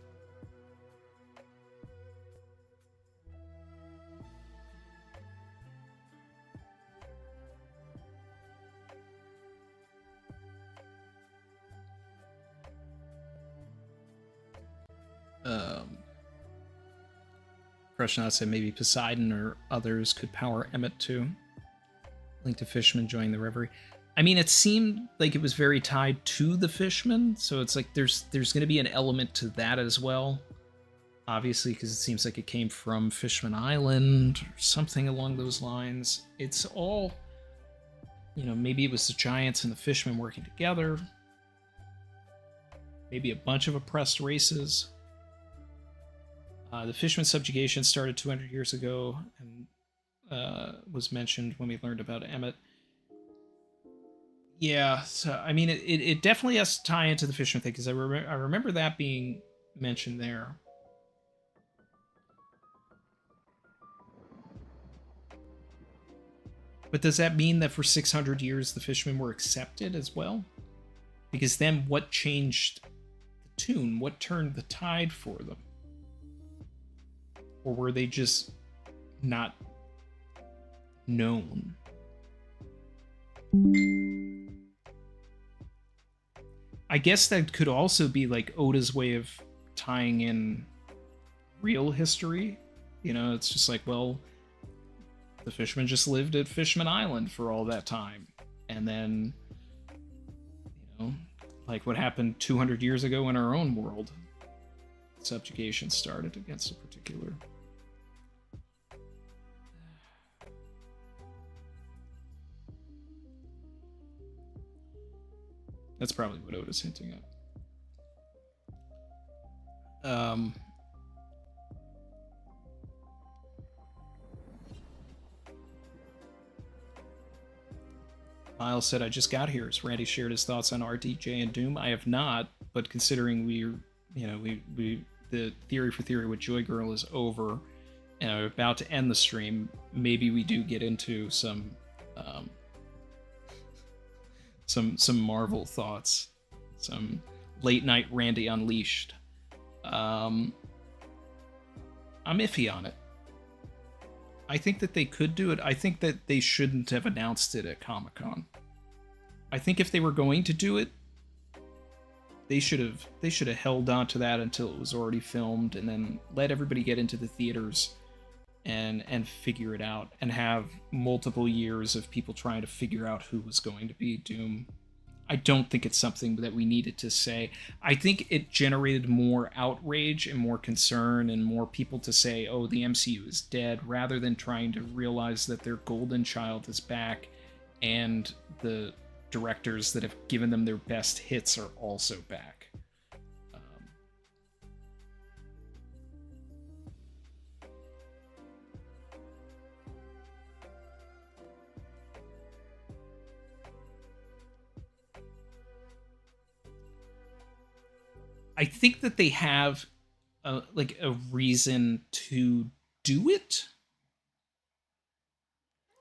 Krishna said maybe Poseidon or others could power Emmet too. Link to Fishman joining the reverie. I mean, it seemed like it was very tied to the Fishmen, so it's like there's going to be an element to that as well. Obviously, because it seems like it came from Fishman Island or something along those lines. It's all, you know, maybe it was the Giants and the Fishmen working together. Maybe a bunch of oppressed races. The Fishman subjugation started 200 years ago and was mentioned when we learned about Emmet. Yeah, so I mean, it definitely has to tie into the Fishman thing, because I remember that being mentioned there. But does that mean that for 600 years the Fishmen were accepted as well? Because then what changed the tune? What turned the tide for them? Or were they just not known? I guess that could also be like Oda's way of tying in real history. You know, it's just like, well, the Fishmen just lived at Fishman Island for all that time. And then, you know, like what happened 200 years ago in our own world. Subjugation started against a particular... That's probably what Oda's hinting at. Miles said, I just got here. Has Randy shared his thoughts on RDJ and Doom? I have not, but considering the Theory for Theory with Joy Girl is over, and I'm about to end the stream, maybe we do get into some Marvel thoughts, some late night Randy Unleashed. I'm iffy on it. I think that they could do it. I think that they shouldn't have announced it at Comic-Con. I think if they were going to do it, they should have held on to that until it was already filmed, and then let everybody get into the theaters and figure it out, and have multiple years of people trying to figure out who was going to be Doom. I don't think it's something that we needed to say. I think it generated more outrage and more concern and more people to say, oh, the MCU is dead, rather than trying to realize that their golden child is back and the directors that have given them their best hits are also back. I think that they have a reason to do it.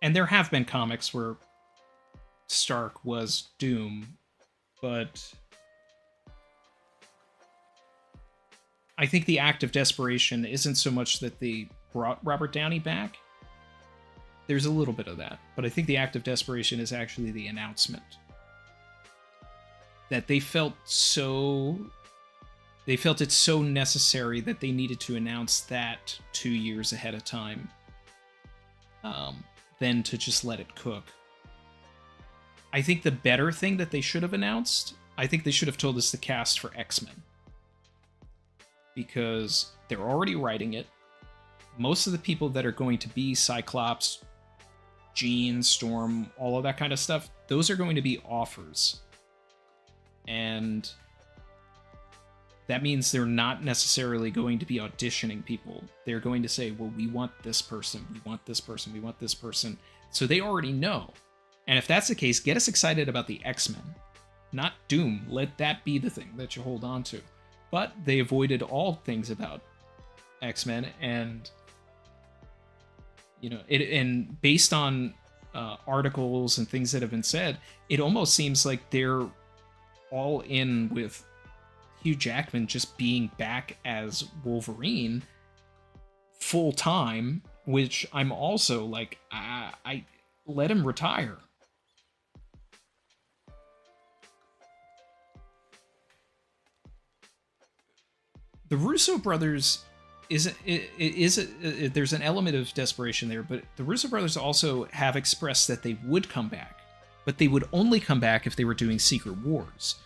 And there have been comics where Stark was Doom, but I think the act of desperation isn't so much that they brought Robert Downey back. There's a little bit of that, but I think the act of desperation is actually the announcement. That they felt it so necessary that they needed to announce that 2 years ahead of time, than to just let it cook. I think the better thing that they should have announced, I think they should have told us the cast for X-Men. Because they're already writing it. Most of the people that are going to be Cyclops, Jean, Storm, all of that kind of stuff, those are going to be offers. And that means they're not necessarily going to be auditioning people. They're going to say, well, we want this person, we want this person, we want this person. So they already know. And if that's the case, get us excited about the X-Men, not Doom. Let that be the thing that you hold on to. But they avoided all things about X-Men, and and based on articles and things that have been said, it almost seems like they're all in with Hugh Jackman just being back as Wolverine full time, which I'm also like, I let him retire. The Russo brothers there's an element of desperation there, but the Russo brothers also have expressed that they would come back, but they would only come back if they were doing Secret Wars.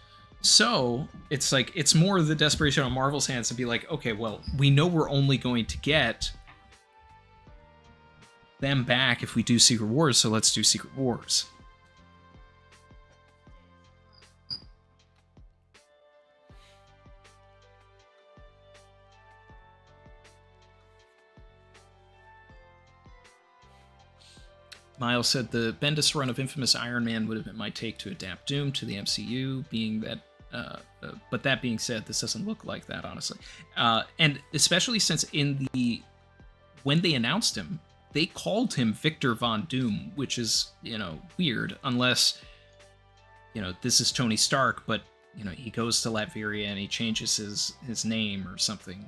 So it's like, it's more the desperation on Marvel's hands to be like, okay, well, we know we're only going to get them back if we do Secret Wars, so let's do Secret Wars. Miles said the Bendis run of Infamous Iron Man would have been my take to adapt Doom to the MCU, being that, but that being said, this doesn't look like that, honestly. And especially since when they announced him, they called him Victor Von Doom, which is, weird, unless, this is Tony Stark, but, he goes to Latveria and he changes his name or something.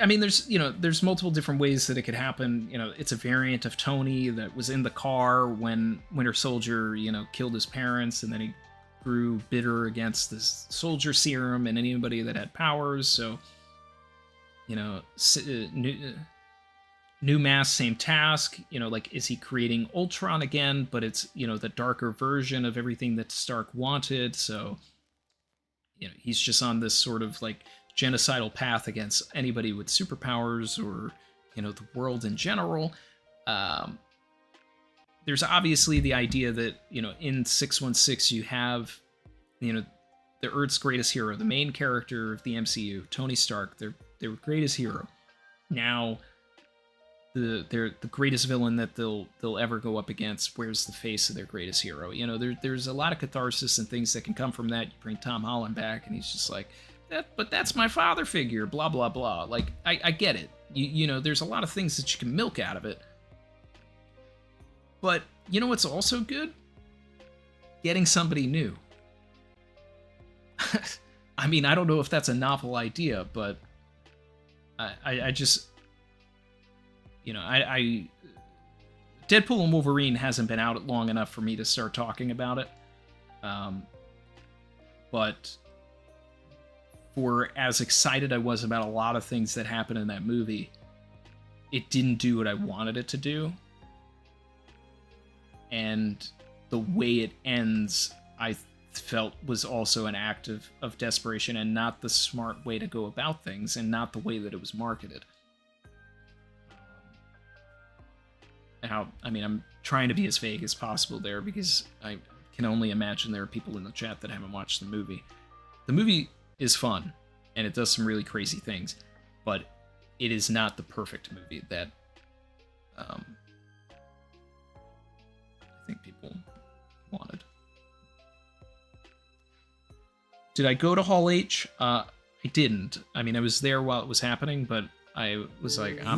I mean, there's multiple different ways that it could happen. It's a variant of Tony that was in the car when Winter Soldier, killed his parents, and then he grew bitter against this soldier serum and anybody that had powers. So, new mask, same task. Is he creating Ultron again? But it's, the darker version of everything that Stark wanted. So, he's just on this sort of genocidal path against anybody with superpowers or the world in general. There's obviously the idea that in 616 you have the Earth's greatest hero, the main character of the MCU, Tony Stark, their greatest hero. Now they're the greatest villain that they'll ever go up against wears the face of their greatest hero. There's a lot of catharsis and things that can come from that. You bring Tom Holland back and he's just like, but that's my father figure, blah, blah, blah. I get it. There's a lot of things that you can milk out of it. But what's also good? Getting somebody new. I mean, I don't know if that's a novel idea, but I just, Deadpool and Wolverine hasn't been out long enough for me to start talking about it. But for as excited I was about a lot of things that happened in that movie, it didn't do what I wanted it to do. And the way it ends, I felt was also an act of desperation and not the smart way to go about things and not the way that it was marketed. I'm trying to be as vague as possible there because I can only imagine there are people in the chat that haven't watched the movie. The movie is fun and it does some really crazy things, but it is not the perfect movie that I think people wanted. Did I go to Hall H? I didn't. I mean, I was there while it was happening, but I was like, I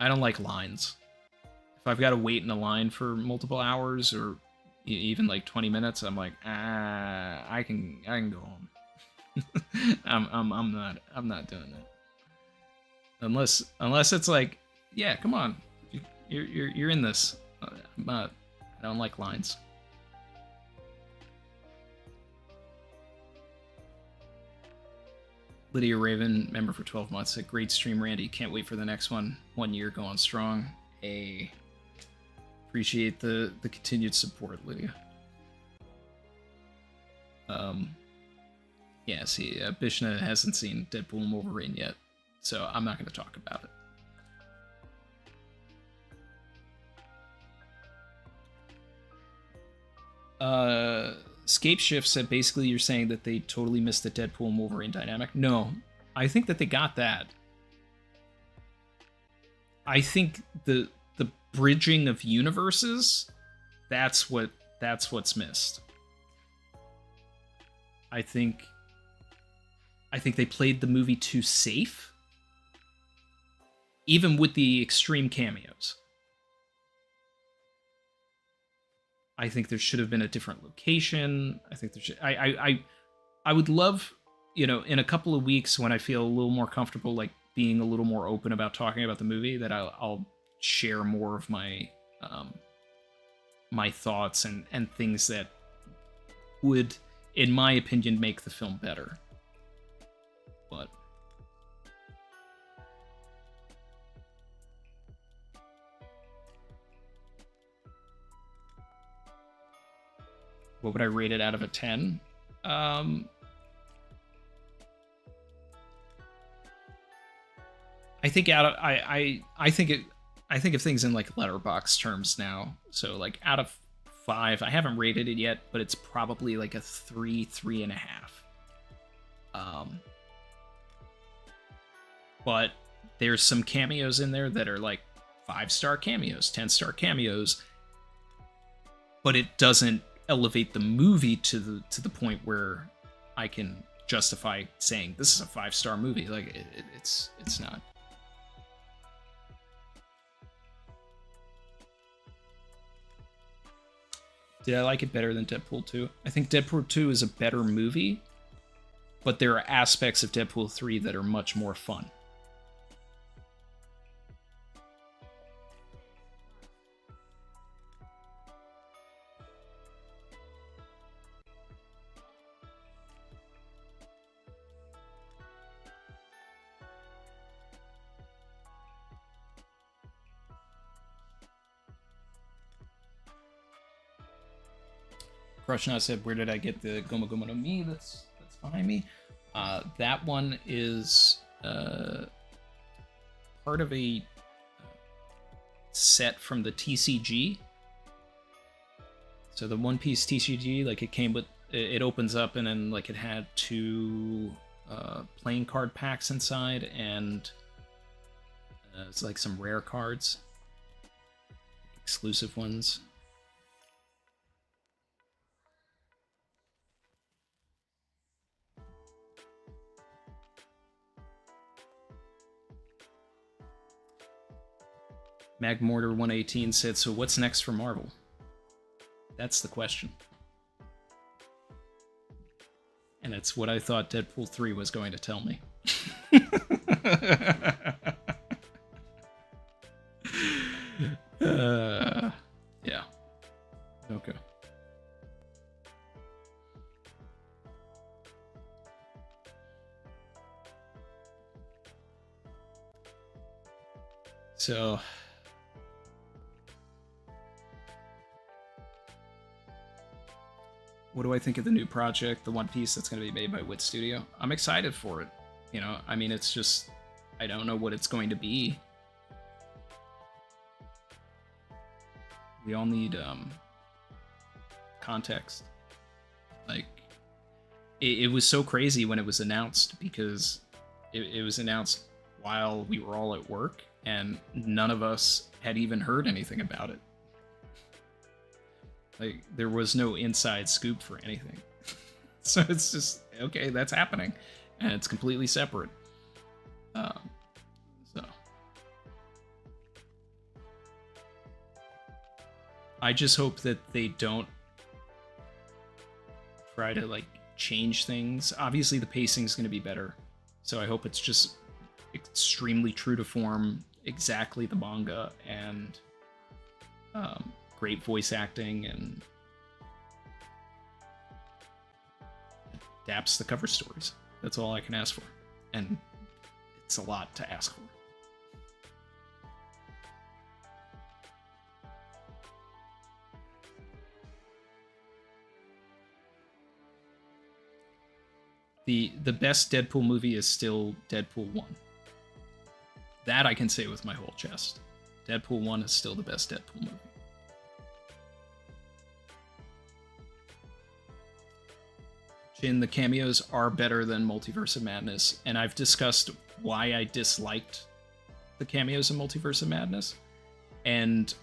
don't like lines. If I've got to wait in a line for multiple hours or even like 20 minutes, I'm like, I can go home. I'm not doing that. Unless it's like, yeah, come on, you're in this. I don't like lines. Lydia Raven, member for 12 months. A great stream, Randy. Can't wait for the next one. 1 year going strong. Appreciate the continued support, Lydia. Yeah, see, Bishna hasn't seen Deadpool and Wolverine yet, so I'm not going to talk about it. Scape Shift said basically you're saying that they totally missed the Deadpool and Wolverine dynamic. No, I think that they got that. I think the bridging of universes, that's what's missed. I think they played the movie too safe, even with the extreme cameos. I think there should have been a different location. I think there should. I would love, in a couple of weeks when I feel a little more comfortable, like being a little more open about talking about the movie, that I'll share more of my my thoughts and things that would, in my opinion, make the film better. But what would I rate it out of a 10? I think I think of things in like letterbox terms now. So like out of 5, I haven't rated it yet, but it's probably like a 3.5. But there's some cameos in there that are like 5-star cameos, 10-star cameos, but it doesn't elevate the movie to the point where I can justify saying this is a 5-star movie. Like it's not. Did I like it better than Deadpool 2? I think Deadpool 2 is a better movie, but there are aspects of Deadpool 3 that are much more fun. Crushna said, where did I get the Goma Goma no Mi that's behind me? That one is part of a set from the TCG. So the One Piece TCG, like it came with, it opens up and then like it had 2 playing card packs inside, and it's like some rare cards, exclusive ones. Magmortar118 said, so what's next for Marvel? That's the question. And it's what I thought Deadpool 3 was going to tell me. Yeah. Okay. So what do I think of the new project, the One Piece that's going to be made by Wit Studio? I'm excited for it. You know, I mean, it's just, I don't know what it's going to be. We all need context. Like, it was so crazy when it was announced, because it was announced while we were all at work, and none of us had even heard anything about it. Like, there was no inside scoop for anything. So it's just, okay, that's happening. And it's completely separate. So. I just hope that they don't try to, like, change things. Obviously, the pacing is going to be better. So I hope it's just extremely true to form, exactly the manga, and great voice acting, and adapts the cover stories. That's all I can ask for. And it's a lot to ask for. The best Deadpool movie is still Deadpool 1. That I can say with my whole chest. Deadpool 1 is still the best Deadpool movie. Jin, the cameos are better than Multiverse of Madness, and I've discussed why I disliked the cameos in Multiverse of Madness, and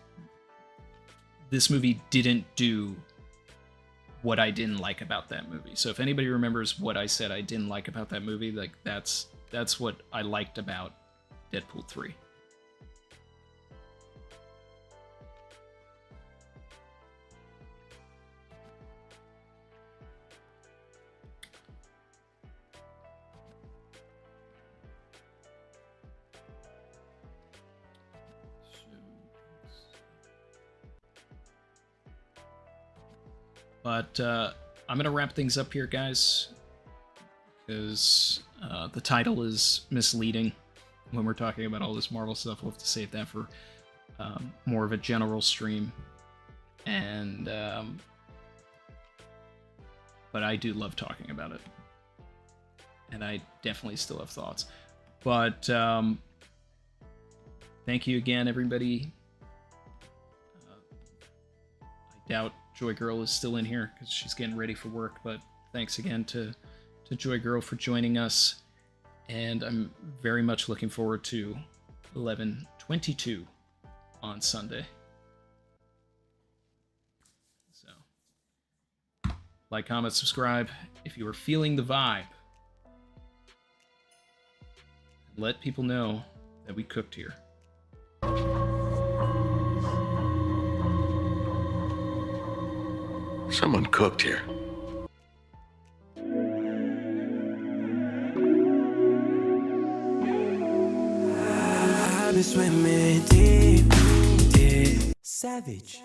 this movie didn't do what I didn't like about that movie. So if anybody remembers what I said I didn't like about that movie, like, that's what I liked about Deadpool 3. But I'm going to wrap things up here, guys, because the title is misleading when we're talking about all this Marvel stuff. We'll have to save that for more of a general stream. And but I do love talking about it. And I definitely still have thoughts. But thank you again, everybody. I doubt Joy Girl is still in here because she's getting ready for work, but thanks again to Joy Girl for joining us, and I'm very much looking forward to 11/22 on Sunday. So, like, comment, subscribe if you are feeling the vibe. Let people know that we cooked here. Someone cooked here. I've been swimming deep, deep. Savage.